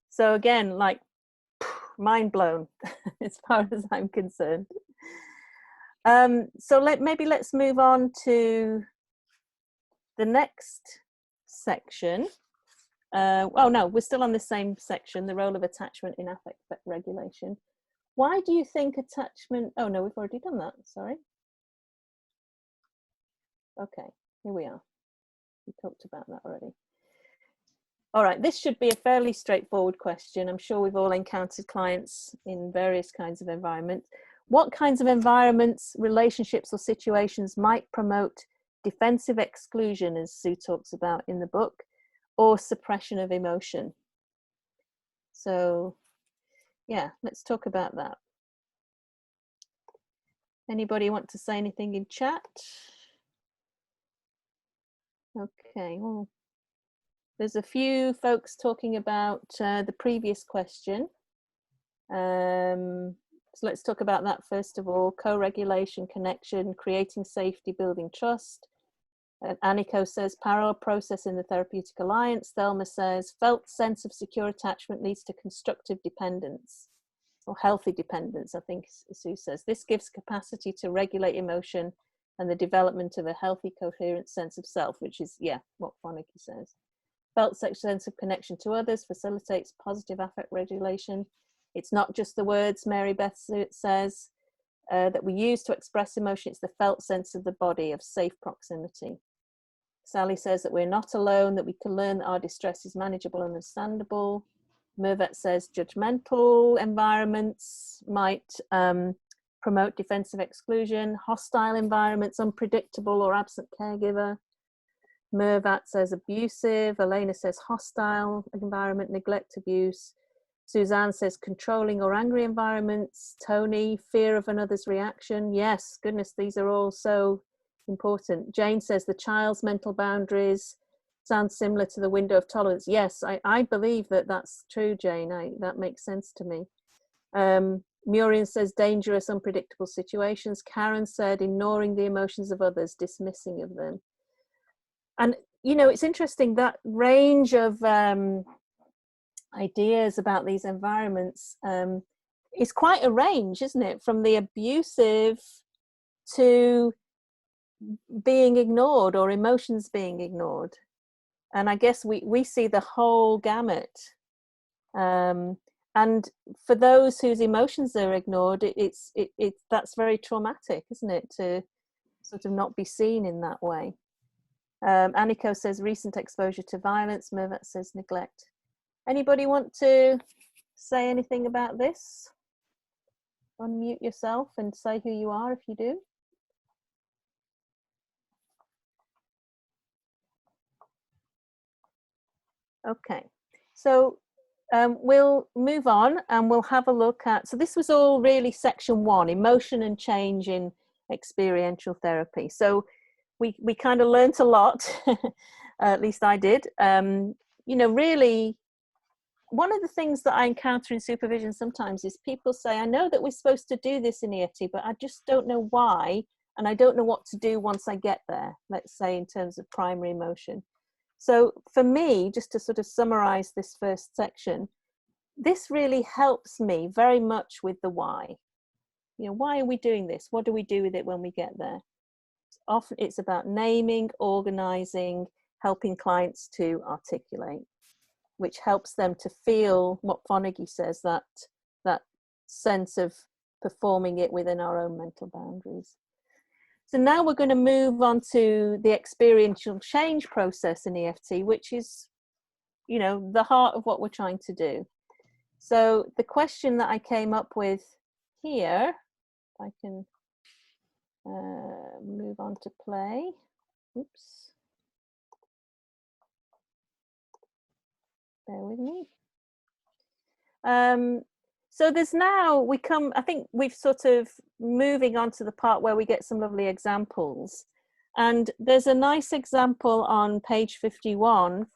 So again, like, mind blown as far as I'm concerned. So maybe let's move on to the next section. Oh no, we're still on the same section, the role of attachment in affect regulation. Why do you think attachment, oh no, we've already done that, sorry. Okay, here we are. We talked about that already. All right, this should be a fairly straightforward question. I'm sure we've all encountered clients in various kinds of environments. What kinds of environments, relationships, or situations might promote defensive exclusion, as Sue talks about in the book, or suppression of emotion? So, yeah, let's talk about that. Anybody want to say anything in chat? Okay, well, there's a few folks talking about the previous question. So let's talk about that first of all. Co-regulation, connection, creating safety, building trust. Aniko says parallel process in the therapeutic alliance. Thelma says felt sense of secure attachment leads to constructive dependence, or healthy dependence, I think Sue says. This gives capacity to regulate emotion and the development of a healthy, coherent sense of self, which is, yeah, what Fonagy says. Felt sense of connection to others facilitates positive affect regulation. It's not just the words, Mary Beth says, that we use to express emotion. It's the felt sense of the body, of safe proximity. Sally says that we're not alone, that we can learn that our distress is manageable and understandable. Mervet says judgmental environments might promote defensive exclusion. Hostile environments, unpredictable or absent caregiver. Mervat says abusive. Elena says hostile environment, neglect, abuse. Suzanne says controlling or angry environments. Tony, fear of another's reaction. Yes, goodness, these are all so important. Jane says the child's mental boundaries. sounds similar to the window of tolerance. Yes, I believe that that's true, Jane. That makes sense to me. Muriel says dangerous, unpredictable situations. Karen said ignoring the emotions of others, dismissing of them. And, you know, it's interesting, that range of ideas about these environments is quite a range, isn't it? From the abusive to being ignored, or emotions being ignored. And I guess we see the whole gamut. And for those whose emotions are ignored, that's very traumatic, isn't it? To sort of not be seen in that way. Aniko says recent exposure to violence. Mervat says neglect. Anybody want to say anything about this? Unmute yourself and say who you are if you do. Okay, so we'll move on and we'll have a look at, so this was all really section 1, emotion and change in experiential therapy. So we kind of learnt a lot, at least I did. You know, really, one of the things that I encounter in supervision sometimes is people say, I know that we're supposed to do this in EFT, but I just don't know why, and I don't know what to do once I get there, let's say in terms of primary emotion. So for me, just to sort of summarize this first section, this really helps me very much with the why. You know, why are we doing this? What do we do with it when we get there? Often it's about naming, organizing, helping clients to articulate, which helps them to feel what Fonagy says, that sense of performing it within our own mental boundaries. So now we're going to move on to the experiential change process in EFT, which is, you know, the heart of what we're trying to do. So the question that I came up with here, if I can move on to play. Oops. Bear with me. So there's now, I think we've sort of moving on to the part where we get some lovely examples. And there's a nice example on page 51.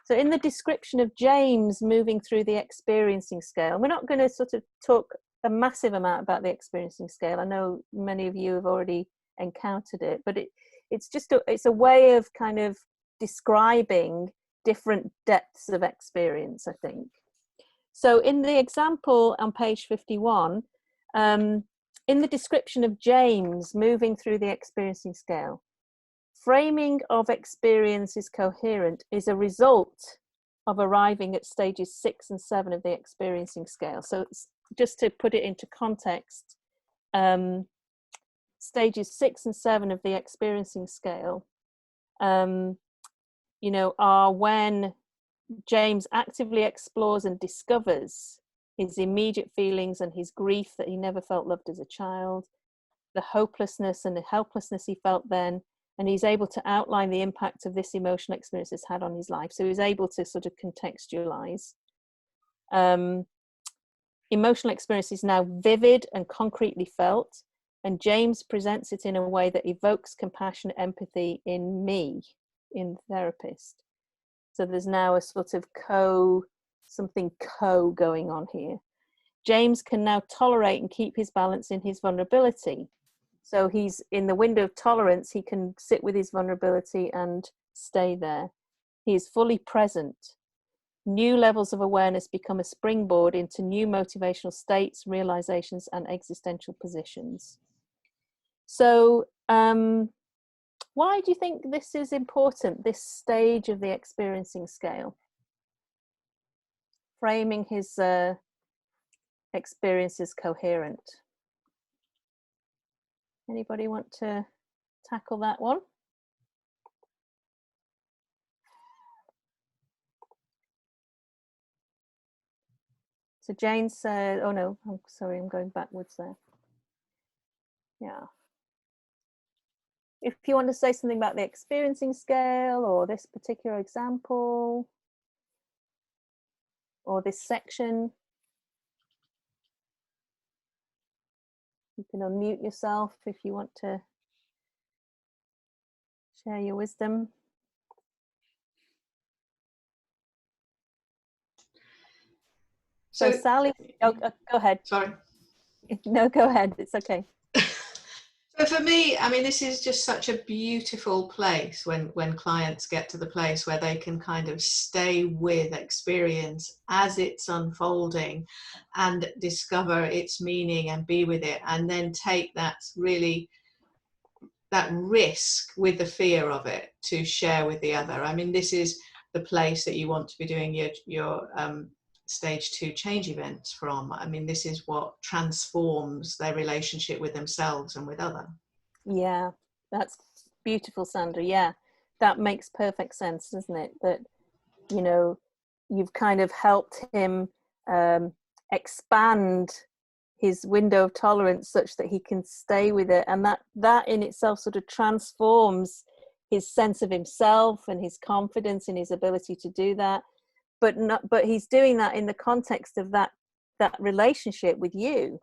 So in the description of James moving through the experiencing scale, we're not going to sort of talk a massive amount about the experiencing scale. I know many of you have already encountered it, but it's a way of kind of describing different depths of experience, I think. So in the example on page 51, in the description of James moving through the experiencing scale, framing of experience is coherent is a result of arriving at stages 6 and 7 of the experiencing scale. So just to put it into context, stages 6 and 7 of the experiencing scale, you know, are when James actively explores and discovers his immediate feelings and his grief that he never felt loved as a child, the hopelessness and the helplessness he felt then, and he's able to outline the impact of this emotional experience has had on his life. So he's able to sort of contextualize. Emotional experience is now vivid and concretely felt, and James presents it in a way that evokes compassion, empathy in me, in the therapist. So there's now a sort of something going on here. James can now tolerate and keep his balance in his vulnerability. So he's in the window of tolerance, he can sit with his vulnerability and stay there. He is fully present. New levels of awareness become a springboard into new motivational states, realizations, and existential positions. So, why do you think this is important, this stage of the experiencing scale? Framing his experiences coherent. Anybody want to tackle that one? So Jane said, oh no, I'm sorry, I'm going backwards there. Yeah. If you want to say something about the experiencing scale or this particular example or this section, you can unmute yourself if you want to share your wisdom. So Sally, go ahead. Sorry. No, go ahead. It's okay. So for me, I mean, this is just such a beautiful place when clients get to the place where they can kind of stay with experience as it's unfolding and discover its meaning and be with it, and then take that risk with the fear of it to share with the other. I mean, this is the place that you want to be doing your stage 2 change events from. I mean, this is what transforms their relationship with themselves and with other. Yeah, that's beautiful, Sandra. Yeah, that makes perfect sense, doesn't it? That, you know, you've kind of helped him expand his window of tolerance such that he can stay with it, and that in itself sort of transforms his sense of himself and his confidence in his ability to do that. But he's doing that in the context of that relationship with you,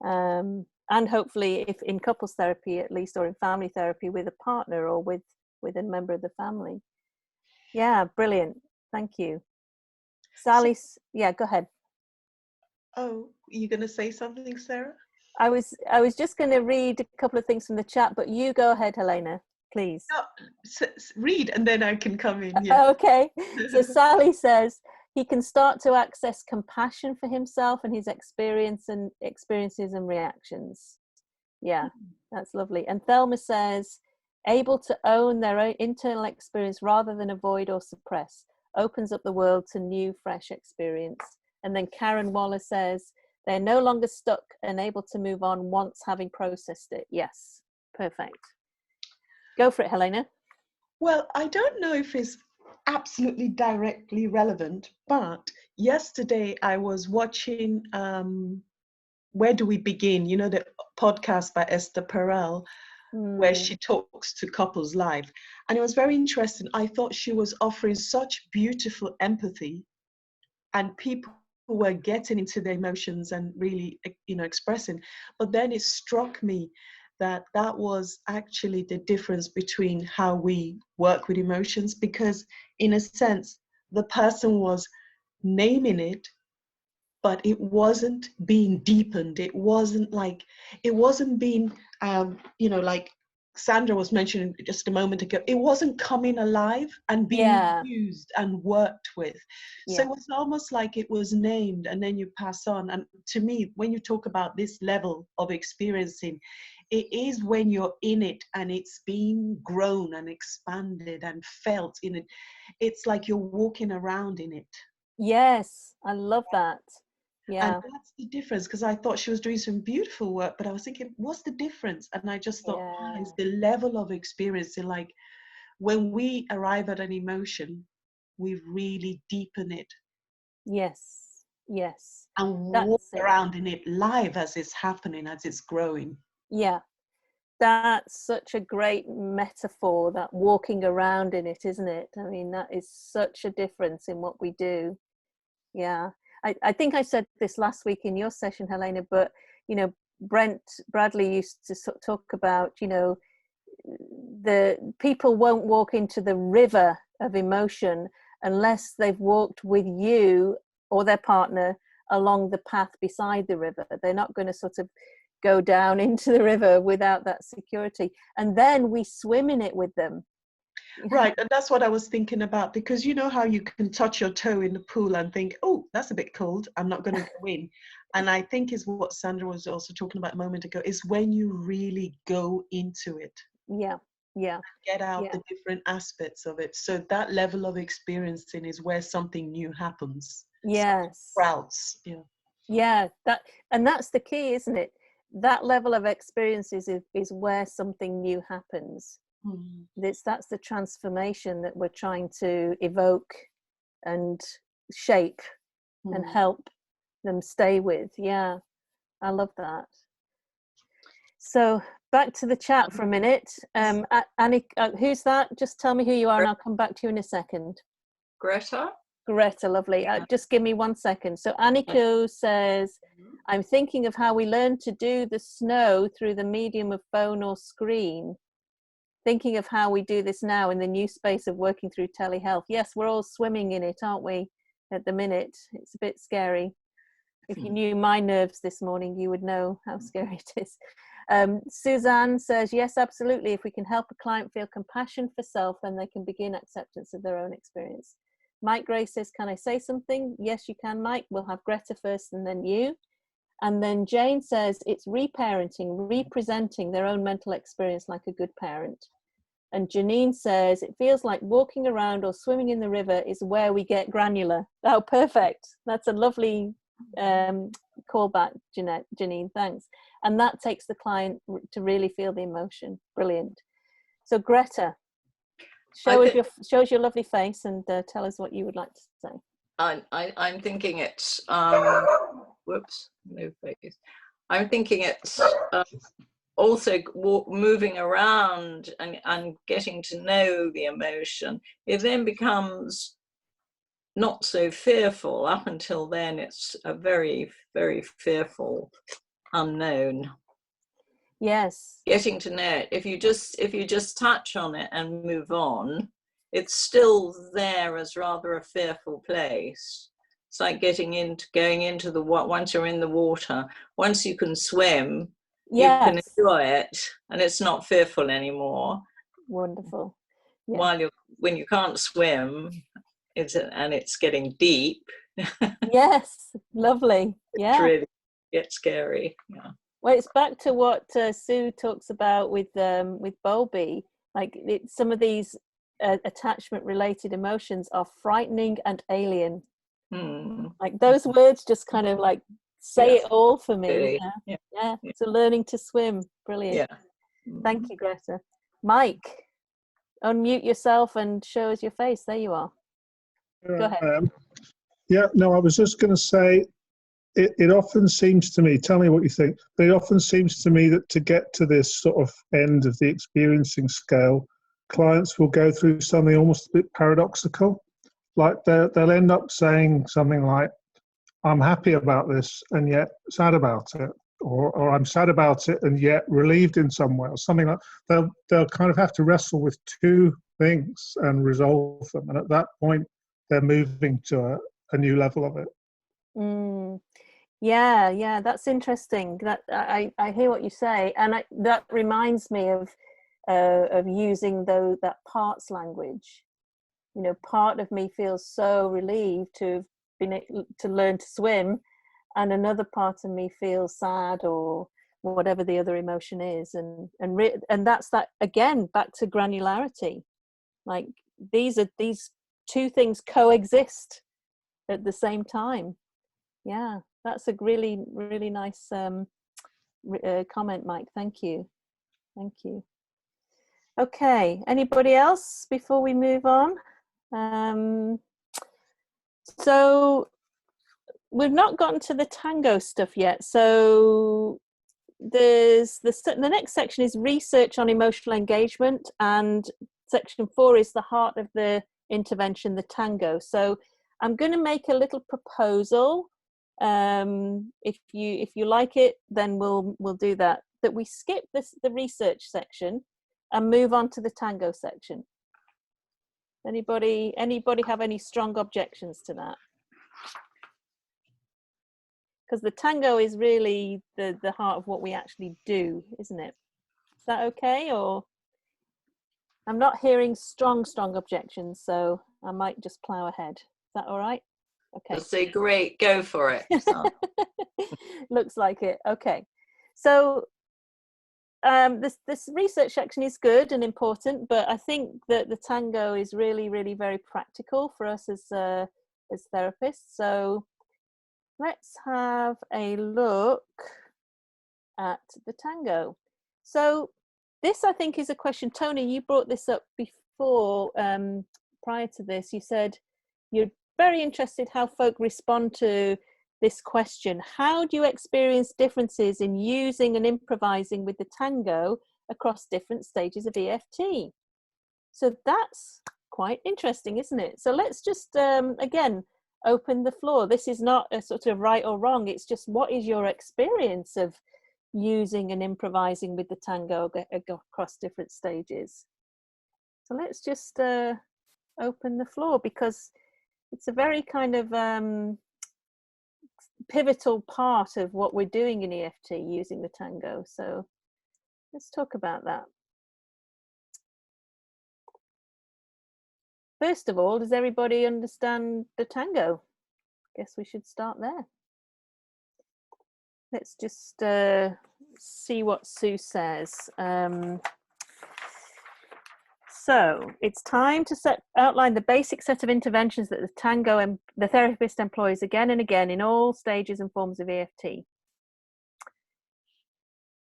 and hopefully, if in couples therapy at least, or in family therapy with a partner or with a member of the family. Yeah, brilliant. Thank you, Sally. Yeah, go ahead. Oh, you're going to say something, Sarah? I was just going to read a couple of things from the chat, but you go ahead, Helena, please. No, read and then I can come in. Yeah. Okay. So Sally says he can start to access compassion for himself and his experiences and reactions. Yeah, that's lovely. And Thelma says, able to own their own internal experience rather than avoid or suppress, opens up the world to new, fresh experience. And then Karen Waller says, they're no longer stuck and able to move on once having processed it. Yes, perfect. Go for it, Helena. Well, I don't know if it's absolutely directly relevant, but yesterday I was watching Where Do We Begin? You know, the podcast by Esther Perel, where she talks to couples live. And it was very interesting. I thought she was offering such beautiful empathy, and people who were getting into their emotions and really, you know, expressing. But then it struck me that was actually the difference between how we work with emotions, because in a sense, the person was naming it, but it wasn't being deepened. It wasn't being, you know, like Sandra was mentioning just a moment ago, it wasn't coming alive and being used and worked with. So it was almost like it was named and then you pass on. And to me, when you talk about this level of experiencing, it is when you're in it and it's being grown and expanded and felt in it. It's like you're walking around in it. Yes, I love that. Yeah. And that's the difference, because I thought she was doing some beautiful work, but I was thinking, what's the difference? And I just thought, it's the level of experience. In like, when we arrive at an emotion, we really deepen it. Yes, yes. And walk around in it live as it's happening, as it's growing. Yeah. That's such a great metaphor, that walking around in it, isn't it? I mean, that is such a difference in what we do. Yeah. I think I said this last week in your session, Helena, but, you know, Brent Bradley used to talk about, you know, the people won't walk into the river of emotion unless they've walked with you or their partner along the path beside the river. They're not going to sort of go down into the river without that security. And then we swim in it with them. Right, and that's what I was thinking about, because you know how you can touch your toe in the pool and think, oh, that's a bit cold, I'm not going to go in. And I think is what Sandra was also talking about a moment ago, is when you really go into it. Yeah, yeah. Get out the different aspects of it. So that level of experiencing is where something new happens. Yes. Sprouts. Yeah. Yeah, that's the key, isn't it? That level of experiences is where something new happens. That's the transformation that we're trying to evoke and shape and help them stay with. Yeah, I love that. So back to the chat for a minute. Annie, who's that? Just tell me who you are and I'll come back to you in a second. Greta, lovely. Just give me 1 second. So Aniko says, I'm thinking of how we learn to do the snow through the medium of phone or screen. Thinking of how we do this now in the new space of working through telehealth. Yes, we're all swimming in it, aren't we, at the minute? It's a bit scary. If you knew my nerves this morning, you would know how scary it is. Suzanne says, yes, absolutely. If we can help a client feel compassion for self, then they can begin acceptance of their own experience. Mike Gray says, can I say something? Yes, you can, Mike. We'll have Greta first and then you. And then Jane says, it's reparenting, representing their own mental experience like a good parent. And Janine says, it feels like walking around or swimming in the river is where we get granular. Oh, perfect. That's a lovely callback, Janine, thanks. And that takes the client to really feel the emotion. Brilliant. So Greta, show us your lovely face and tell us what you would like to say. I'm thinking it's, whoops, no face. I'm thinking it's also moving around and getting to know the emotion. It then becomes not so fearful. Up until then, it's a very, very fearful unknown. Yes. Getting to know it. If you just touch on it and move on, it's still there as rather a fearful place. It's like going into the once you're in the water. Once you can swim, yes, you can enjoy it, and it's not fearful anymore. Wonderful. Yeah. While when you can't swim, it's getting deep. Yes, lovely. Yeah, it really gets scary. Yeah. Well, it's back to what Sue talks about with Bowlby. Like some of these attachment-related emotions are frightening and alien. Like those words just kind of like say it all for me. Really. Yeah. So learning to swim, brilliant. Yeah. Thank you, Greta. Mike, unmute yourself and show us your face. There you are. Go ahead. Yeah, no, I was just going to say, it often seems to me, tell me what you think, but it often seems to me that to get to this sort of end of the experiencing scale, clients will go through something almost a bit paradoxical. Like they'll end up saying something like, I'm happy about this and yet sad about it, or I'm sad about it and yet relieved in some way, or something like they'll kind of have to wrestle with two things and resolve them. And at that point, they're moving to a new level of it. Yeah, that's interesting. That I hear what you say, and that reminds me of using that parts language. You know, part of me feels so relieved to have been able to learn to swim, and another part of me feels sad or whatever the other emotion is, and that's that again, back to granularity. Like these two things coexist at the same time. Yeah, that's a really, really nice comment, Mike. Thank you. Okay, anybody else before we move on? So we've not gotten to the tango stuff yet. So there's the next section is research on emotional engagement, and section 4 is the heart of the intervention, the tango. So I'm going to make a little proposal. If you like it, then we'll do that. That we skip the research section and move on to the tango section. Anybody have any strong objections to that? Because the tango is really the heart of what we actually do, isn't it? Is that okay? Or I'm not hearing strong objections, so I might just plow ahead. Is that all right? Okay. I'll say great, go for it. Looks like it. Okay. So this research section is good and important, but I think that the tango is really, really very practical for us as therapists. So let's have a look at the tango. So this, I think, is a question. Tony, you brought this up before, prior to this. You said you're very interested how folk respond to this question. How do you experience differences in using and improvising with the tango across different stages of EFT? So that's quite interesting, isn't it? So let's just, again, open the floor. This is not a sort of right or wrong. It's just, what is your experience of using and improvising with the tango across different stages? So let's just open the floor, because it's a very kind of pivotal part of what we're doing in EFT using the Tango. So let's talk about that. First of all, does everybody understand the Tango? Guess we should start there. Let's just see what Sue says. So it's time to outline the basic set of interventions that the Tango and the therapist employs again and again in all stages and forms of EFT.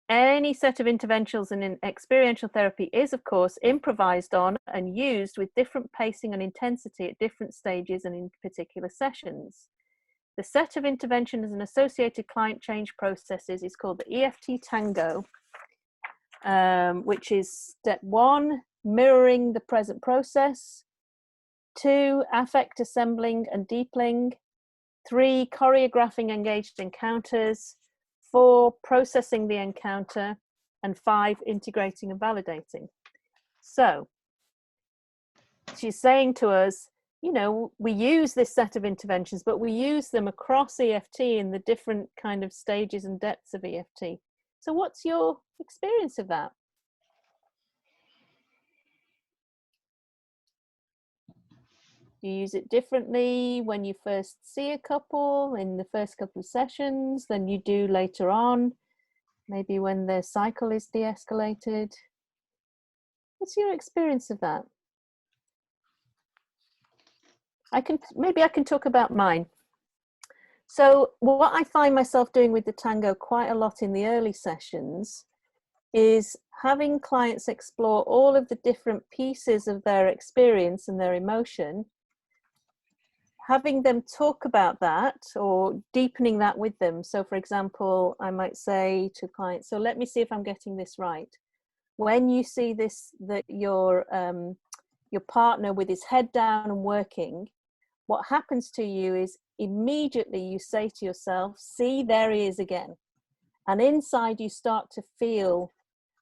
Any set of interventions in experiential therapy is, of course, improvised on and used with different pacing and intensity at different stages and in particular sessions. The set of interventions and associated client change processes is called the EFT Tango, which is step 1, mirroring the present process, 2, affect assembling and deepening, 3, choreographing engaged encounters, 4, processing the encounter, and 5, integrating and validating. So she's saying to us, you know, we use this set of interventions, but we use them across EFT in the different kind of stages and depths of EFT. So what's your experience of that? Do you use it differently when you first see a couple in the first couple of sessions than you do later on? Maybe when the cycle is de-escalated? What's your experience of that? Maybe I can talk about mine. So what I find myself doing with the Tango quite a lot in the early sessions is having clients explore all of the different pieces of their experience and their emotion, having them talk about that or deepening that with them. So for example, I might say to clients, so let me see if I'm getting this right. When you see this, that your partner with his head down and working, what happens to you is immediately you say to yourself, see, there he is again. And inside you start to feel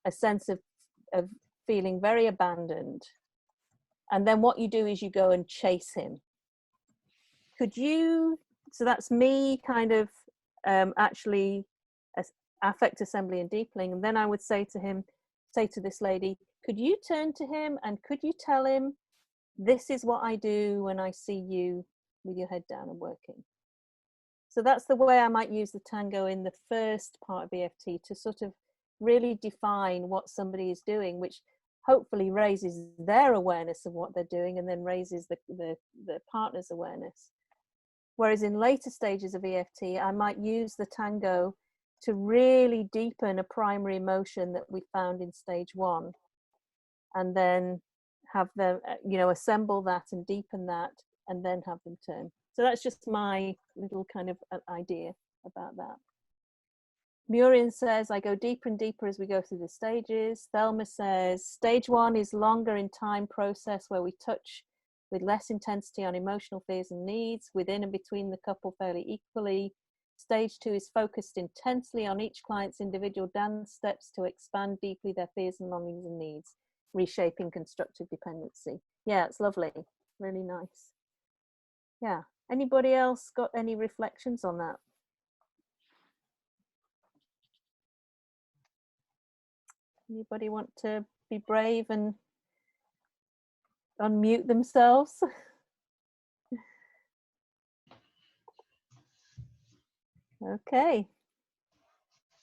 a sense of feeling very abandoned. And then what you do is you go and chase him. Could you, so that's me kind of actually affect assembly and deepening. And then I would say to this lady, could you turn to him and could you tell him, this is what I do when I see you with your head down and working. So that's the way I might use the Tango in the first part of EFT to sort of really define what somebody is doing, which hopefully raises their awareness of what they're doing and then raises the partner's awareness. Whereas in later stages of EFT, I might use the Tango to really deepen a primary emotion that we found in stage 1, and then have them, you know, assemble that and deepen that, and then have them turn. So that's just my little kind of idea about that. Murian says, I go deeper and deeper as we go through the stages. Thelma says, stage 1 is longer in time process where we touch with less intensity on emotional fears and needs within and between the couple fairly equally. Stage 2 is focused intensely on each client's individual dance steps to expand deeply their fears and longings and needs, reshaping constructive dependency. Yeah, it's lovely. Really nice. Yeah. Anybody else got any reflections on that? Anybody want to be brave and unmute themselves? Okay.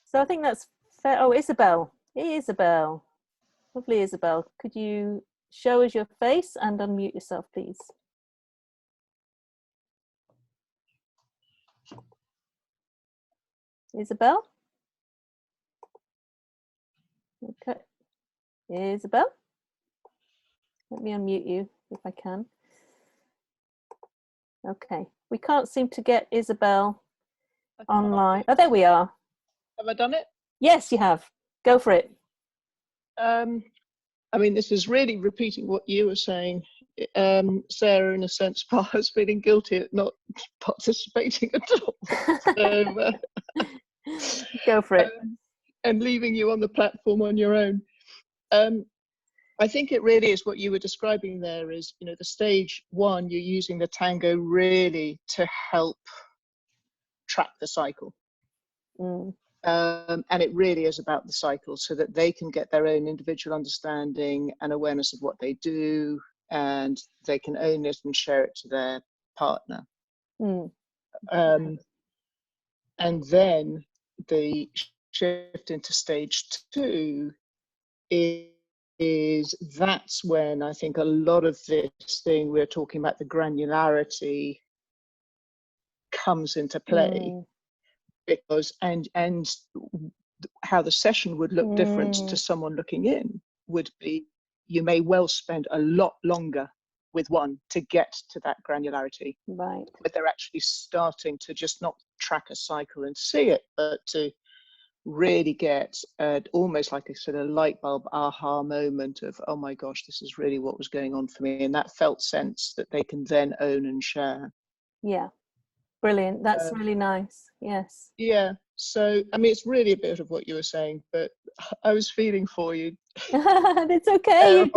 So I think that's fair. Oh, Isabel. Hey, Isabel. Lovely, Isabel. Could you show us your face and unmute yourself, please? Isabel? Okay. Isabel? Let me unmute you if I can. Okay. We can't seem to get Isabel online. Oh, there we are. Have I done it? Yes, you have. Go for it. I mean, this is really repeating what you were saying. Sarah, in a sense, I was feeling guilty at not participating at all. So, go for it. And leaving you on the platform on your own. I think it really is what you were describing there is, you know, the stage 1, you're using the Tango really to help track the cycle. Mm. And it really is about the cycle, so that they can get their own individual understanding and awareness of what they do, and they can own it and share it to their partner. Mm. And then the shift into stage 2 is that's when I think a lot of this thing we're talking about, the granularity, comes into play. Because and how the session would look different to someone looking in would be, you may well spend a lot longer with one to get to that granularity, right? But they're actually starting to just not track a cycle and see it, but to really get almost like a sort of light bulb aha moment of, oh my gosh, this is really what was going on for me, and that felt sense that they can then own and share. Yeah, brilliant. That's really nice. Yes. Yeah. So, I mean, it's really a bit of what you were saying, but I was feeling for you. It's okay.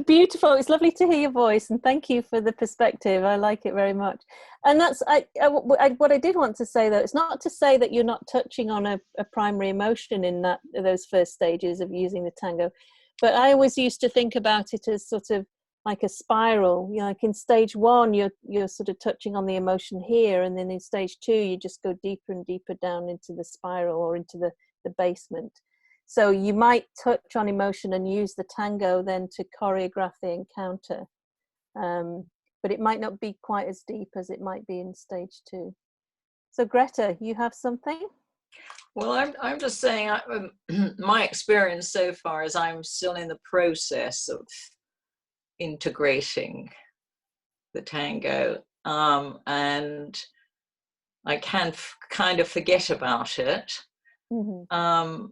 Beautiful. It's lovely to hear your voice, and thank you for the perspective. I like it very much. And that's what I did want to say, though. It's not to say that you're not touching on a primary emotion in those first stages of using the tango, but I always used to think about it as sort of like a spiral. You know, like in stage 1, you're sort of touching on the emotion here, and then in stage 2, you just go deeper and deeper down into the spiral or into the basement. So you might touch on emotion and use the tango then to choreograph the encounter, but it might not be quite as deep as it might be in stage 2. So Greta, you have something? Well, I'm just saying, my experience so far is I'm still in the process of integrating the tango, and I can kind of forget about it. Mm-hmm.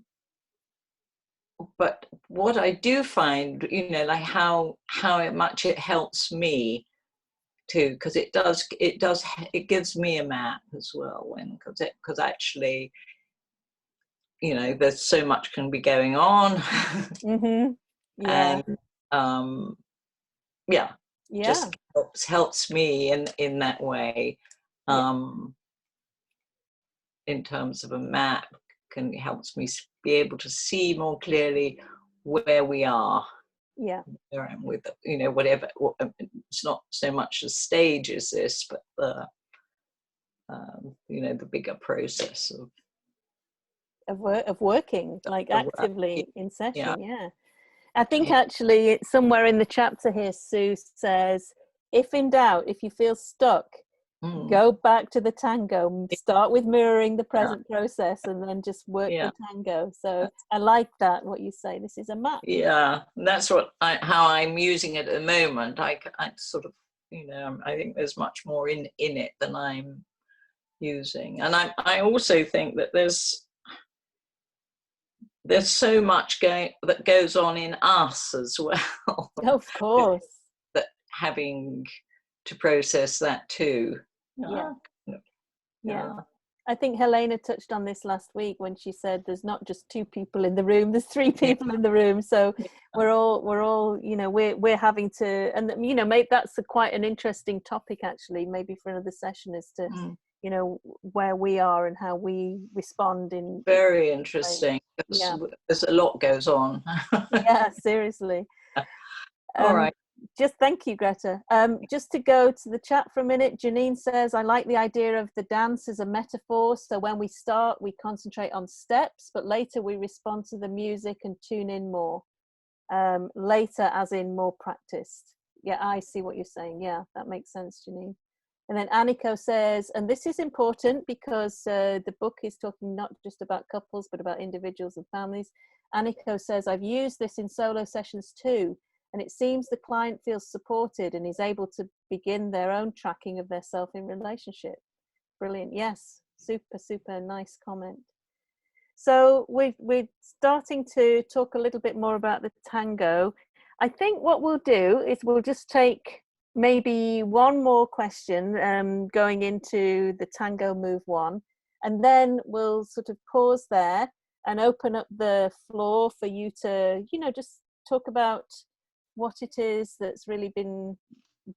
But what I do find, you know, like how much it helps me too, because it gives me a map as well, because actually, you know, there's so much can be going on. Mm-hmm. Yeah. And just helps me in that way. In terms of a map, helps me be able to see more clearly where we are. Yeah. With, you know, whatever, it's not so much a stage as this, but the you know, the bigger process of working, like actively in session. Yeah. I think actually somewhere in the chapter here, Sue says, if in doubt, if you feel stuck, go back to the tango, start with mirroring the present process, and then just work the tango. So I like that, what you say. This is a map. Yeah, and that's how I'm using it at the moment. I sort of, you know, I think there's much more in it than I'm using. And I also think that there's so much that goes on in us as well. Of course. That having to process that too. Yeah. I think Helena touched on this last week when she said there's not just 2 people in the room, there's 3 people in the room. So we're all, you know, we're having to, and you know, maybe that's quite an interesting topic actually, maybe for another session, is to, you know, where we are and how we respond in. Very interesting. There's a lot goes on. Yeah, seriously. All right. Just thank you, Greta. Just to go to the chat for a minute, Janine says, I like the idea of the dance as a metaphor. So when we start, we concentrate on steps, but later we respond to the music and tune in more. Later, as in more practiced. Yeah, I see what you're saying. Yeah, that makes sense, Janine. And then Aniko says, and this is important because the book is talking not just about couples, but about individuals and families. Aniko says, I've used this in solo sessions too. And it seems the client feels supported and is able to begin their own tracking of their self in relationship. Brilliant. Yes, super nice comment. So we're starting to talk a little bit more about the tango. I think what we'll do is we'll just take maybe one more question going into the tango move 1, and then we'll sort of pause there and open up the floor for you to, you know, just talk about what it is that's really been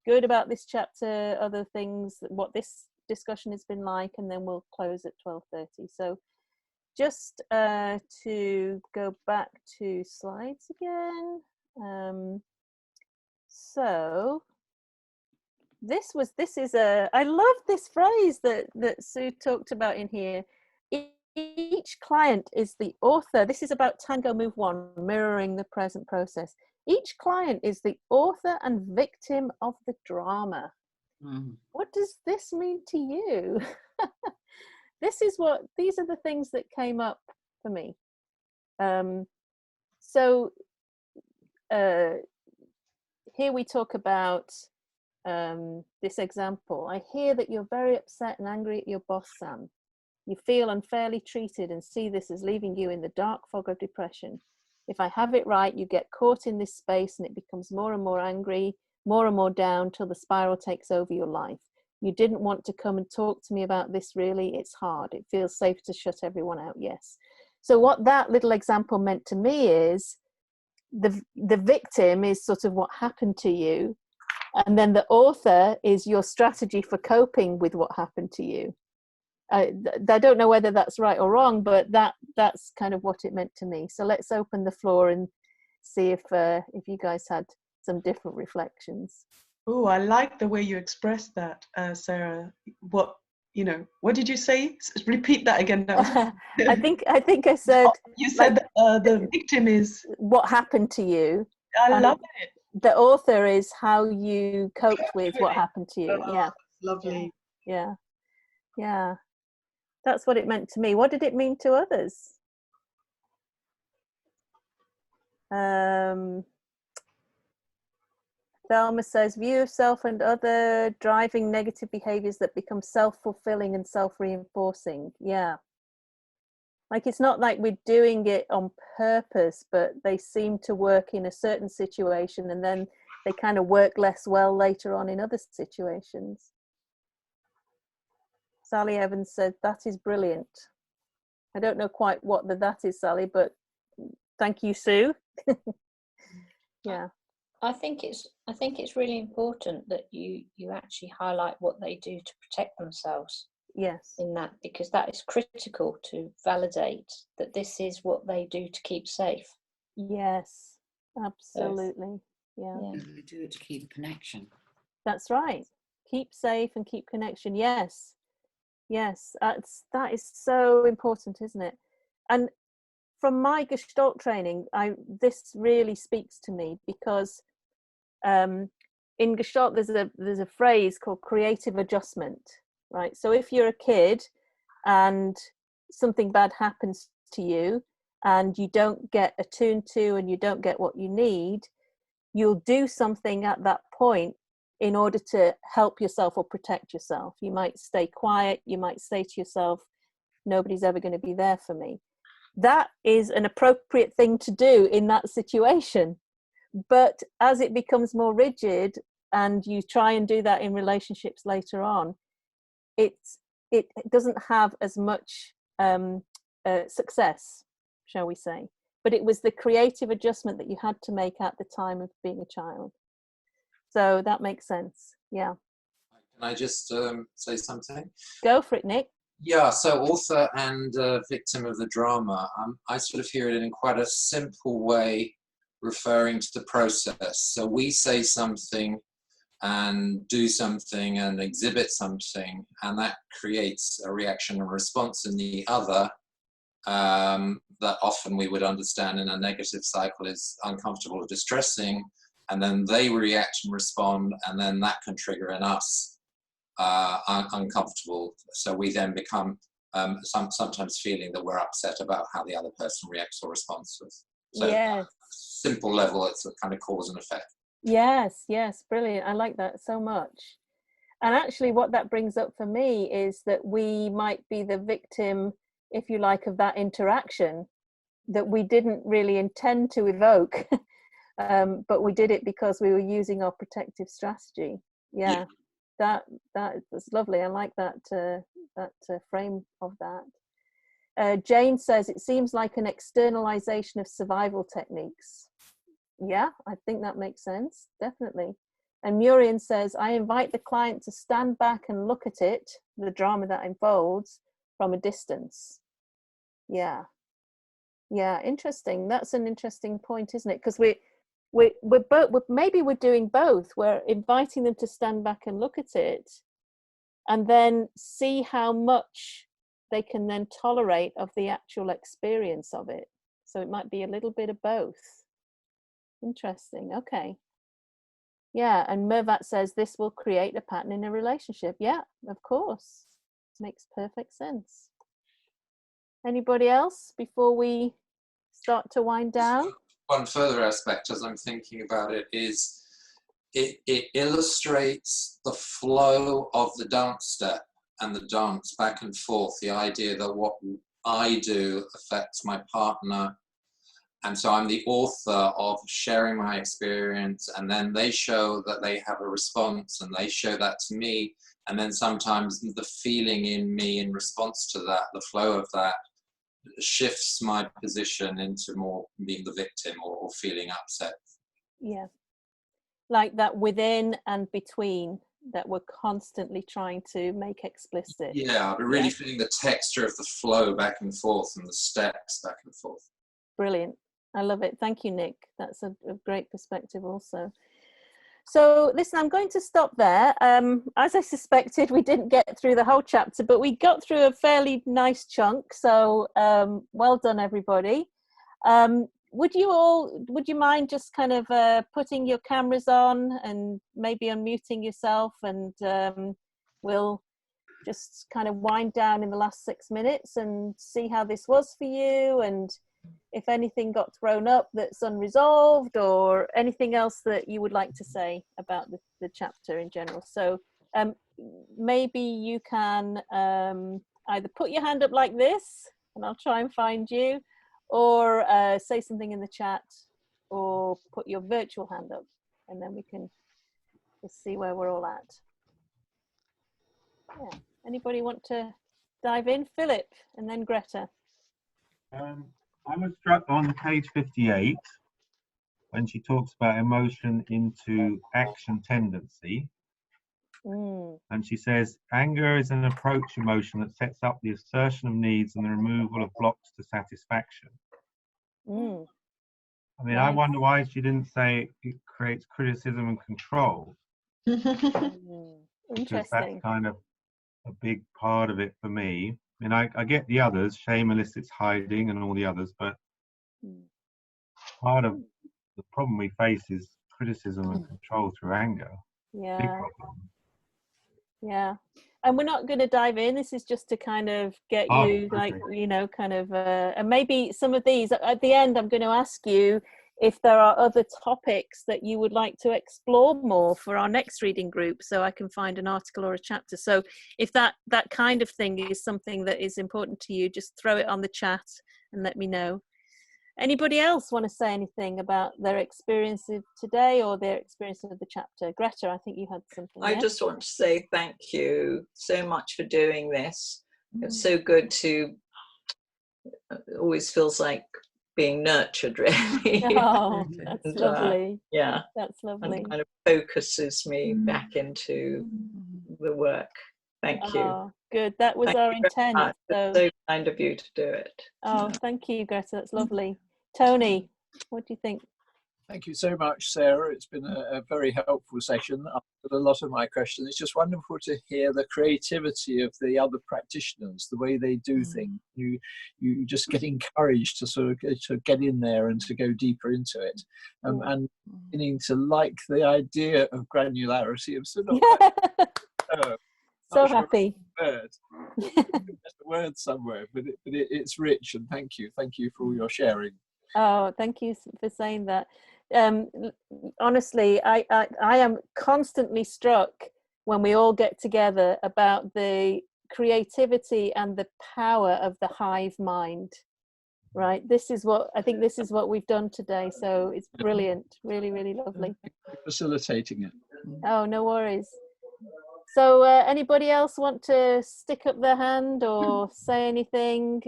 good about this chapter, other things, what this discussion has been like, and then we'll close at 12:30. So just to go back to slides again. So this is I love this phrase that Sue talked about in here. Each client is the author. This is about Tango Move 1, mirroring the present process. Each client is the author and victim of the drama. What does this mean to you? These are the things that came up for me. So here we talk about this example. I hear that you're very upset and angry at your boss, Sam. You feel unfairly treated and see this as leaving you in the dark fog of depression. If I have it right, you get caught in this space and it becomes more and more angry, more and more down till the spiral takes over your life. You didn't want to come and talk to me about this, really. It's hard. It feels safe to shut everyone out. Yes. So what that little example meant to me is the victim is sort of what happened to you. And then the author is your strategy for coping with what happened to you. I don't know whether that's right or wrong, but that's kind of what it meant to me. So let's open the floor and see if you guys had some different reflections. Oh, I like the way you expressed that, Sarah. What did you say? Repeat that again. That was... I think I said. You said like, the victim is what happened to you. I love it. The author is how you coped with what happened to you. Oh, yeah. Lovely. Yeah. Yeah. That's what it meant to me. What did it mean to others? Thelma says, view of self and other driving negative behaviors that become self-fulfilling and self-reinforcing. Yeah. Like, it's not like we're doing it on purpose, but they seem to work in a certain situation and then they kind of work less well later on in other situations. Sally Evans said, that is brilliant. I don't know quite what that is, Sally, but thank you, Sue. Yeah. I think it's really important that you actually highlight what they do to protect themselves. Yes. In that, because that is critical to validate that this is what they do to keep safe. Yes, absolutely. Yeah. They do it to keep connection. That's right. Keep safe and keep connection. Yes. Yes. That is so important, isn't it? And from my Gestalt training, this really speaks to me because in Gestalt there's a phrase called creative adjustment, right? So if you're a kid and something bad happens to you and you don't get attuned to and you don't get what you need, you'll do something at that point in order to help yourself or protect yourself. You might stay quiet. You might say to yourself, nobody's ever going to be there for me. That is an appropriate thing to do in that situation. But as it becomes more rigid and you try and do that in relationships later on, it doesn't have as much success, shall we say. But it was the creative adjustment that you had to make at the time of being a child. So that makes sense. Yeah. Can I just say something? Go for it, Nick. Yeah, so author and victim of the drama. I sort of hear it in quite a simple way, referring to the process. So we say something and do something and exhibit something, and that creates a reaction and response in the other that often we would understand in a negative cycle is uncomfortable or distressing, and then they react and respond, and then that can trigger in us uncomfortable. So we then become sometimes feeling that we're upset about how the other person reacts or responds to us. So yes. Simple level, it's a kind of cause and effect. Yes, yes, brilliant. I like that so much. And actually what that brings up for me is that we might be the victim, if you like, of that interaction that we didn't really intend to evoke, but we did it because we were using our protective strategy. Yeah. That is lovely. I like that frame of that. Jane says it seems like an externalization of survival techniques. Yeah, I think that makes sense, definitely. And Murian says, I invite the client to stand back and look at it, the drama that unfolds, from a distance. Yeah. Yeah, interesting. That's an interesting point, isn't it? Because maybe we're doing both. We're inviting them to stand back and look at it, and then see how much they can then tolerate of the actual experience of it. So it might be a little bit of both. Interesting. Okay. Yeah, and Mervat says this will create a pattern in a relationship. Yeah, of course. Makes perfect sense. Anybody else before we start to wind down? One further aspect, as I'm thinking about it, is it illustrates the flow of the dance step and the dance back and forth, the idea that what I do affects my partner. And so I'm the author of sharing my experience, and then they show that they have a response, and they show that to me. And then sometimes the feeling in me in response to that, the flow of that, shifts my position into more being the victim or feeling upset. Yeah. Like that within and between that we're constantly trying to make explicit. Yeah, but really feeling the texture of the flow back and forth and the steps back and forth. Brilliant. I love it. Thank you, Nick. That's a great perspective also. So listen, I'm going to stop there. As I suspected, we didn't get through the whole chapter, but we got through a fairly nice chunk. So well done, everybody. Would you mind just kind of putting your cameras on and maybe unmuting yourself, and we'll just kind of wind down in the last 6 minutes and see how this was for you, and if anything got thrown up that's unresolved, or anything else that you would like to say about the chapter in general. So maybe you can either put your hand up like this, and I'll try and find you, or say something in the chat, or put your virtual hand up, and then we can just see where we're all at. Yeah. Anybody want to dive in? Philip, and then Greta. I was struck on page 58 when she talks about emotion into action tendency. And she says, anger is an approach emotion that sets up the assertion of needs and the removal of blocks to satisfaction. I mean, I wonder why she didn't say it creates criticism and control. Because that's kind of a big part of it for me. I mean, I get the others, shame elicits hiding and all the others, but part of the problem we face is criticism and control through anger. Yeah. Big problem. Yeah. And we're not going to dive in. This is just to kind of get you, like, you know, kind of, and maybe some of these, at the end, I'm going to ask you if there are other topics that you would like to explore more for our next reading group, so I can find an article or a chapter. So if that kind of thing is something that is important to you, just throw it on the chat and let me know. Anybody else want to say anything about their experience of today or their experience of the chapter? Greta, I think you had something. I just want to say thank you so much for doing this. It's so good to, it always feels like being nurtured, really. Oh, that's lovely. Yeah, that's lovely. And kind of focuses me back into the work. Thank you. Oh, good. That was our intent. So kind of you to do it. Oh, thank you, Greta. That's lovely. Tony, what do you think? Thank you so much, Sarah. It's been a very helpful session. I've got a lot of my questions. It's just wonderful to hear the creativity of the other practitioners, the way they do things. You just get encouraged to sort of to get in there and to go deeper into it, and beginning to like the idea of granularity. I'm still not so happy. There's a word somewhere, but it's rich, and thank you for all your sharing. Oh, thank you for saying that. Honestly, I am constantly struck when we all get together about the creativity and the power of the hive mind. Right, this is what we've done today. So it's brilliant, really, really lovely. Thank you for facilitating it. Oh, no worries. So anybody else want to stick up their hand or say anything,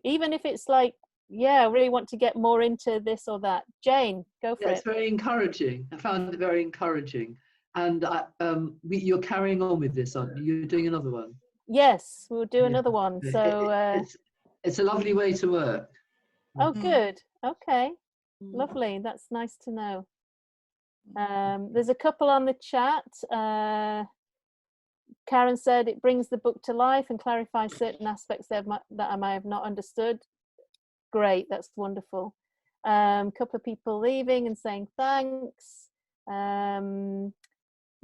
even if it's like, yeah, I really want to get more into this or that? Jane, go for it. It's very encouraging. I found it very encouraging. And you're carrying on with this, aren't you? You're doing another one. Yes, we'll do another one. So it's a lovely way to work. Oh, good. Okay, lovely. That's nice to know. There's a couple on the chat. Karen said it brings the book to life and clarifies certain aspects that I may have not understood. Great, that's wonderful. Couple of people leaving and saying thanks.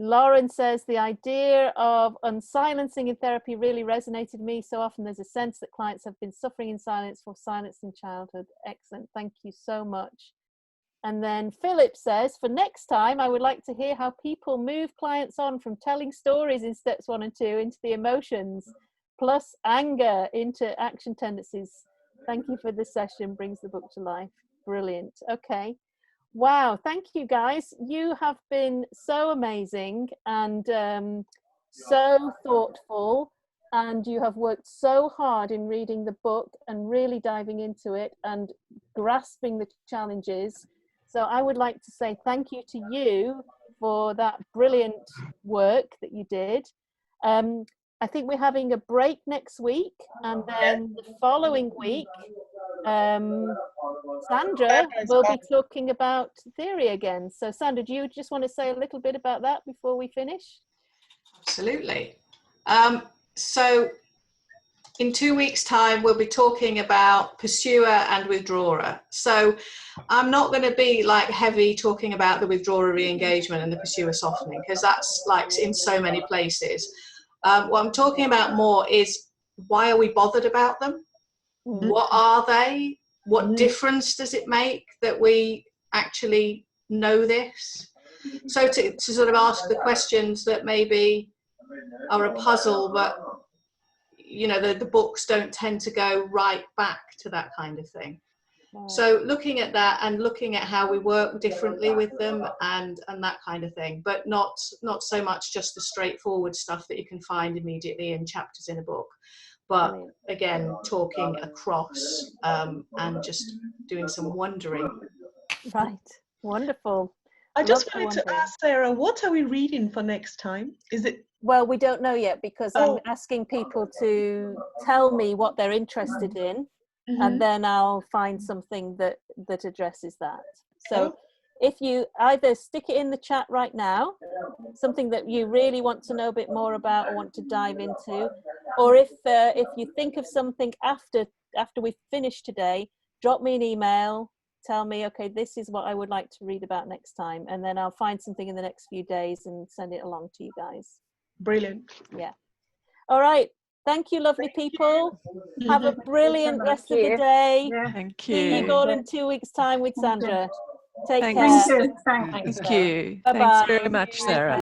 Lauren says the idea of unsilencing in therapy really resonated with me. So often there's a sense that clients have been suffering in silence for silence in childhood. Excellent, thank you so much. And then Philip says, for next time, I would like to hear how people move clients on from telling stories in steps 1 and 2 into the emotions, plus anger into action tendencies. Thank you for this session, brings the book to life. Brilliant. Okay. Wow. Thank you, guys. You have been so amazing and so thoughtful, and you have worked so hard in reading the book and really diving into it and grasping the challenges. So I would like to say thank you to you for that brilliant work that you did. I think we're having a break next week, and then the following week, Sandra will be talking about theory again. So Sandra, do you just want to say a little bit about that before we finish? Absolutely. So in 2 weeks' time, we'll be talking about pursuer and withdrawer. So I'm not going to be like heavy talking about the withdrawer re-engagement and the pursuer softening, because that's like in so many places. What I'm talking about more is, why are we bothered about them? What are they? What difference does it make that we actually know this? So to sort of ask the questions that maybe are a puzzle, but you know, the books don't tend to go right back to that kind of thing. So looking at that and looking at how we work differently with them and that kind of thing, but not so much just the straightforward stuff that you can find immediately in chapters in a book, but again, talking across and just doing some wondering. Right, wonderful. I just wanted to ask Sarah, what are we reading for next time? Is it? Well, we don't know yet, because I'm asking people to tell me what they're interested in, and then I'll find something that addresses that. So if you either stick it in the chat right now, something that you really want to know a bit more about or want to dive into, or if you think of something after we finish today, drop me an email, tell me, okay, this is what I would like to read about next time, and then I'll find something in the next few days and send it along to you guys. Brilliant. Yeah. All right. Thank you, lovely people. Have a brilliant rest of the day. Thank you. See you all in 2 weeks' time with Sandra. Take care. Thank you. Bye-bye. Thanks very much, Sarah.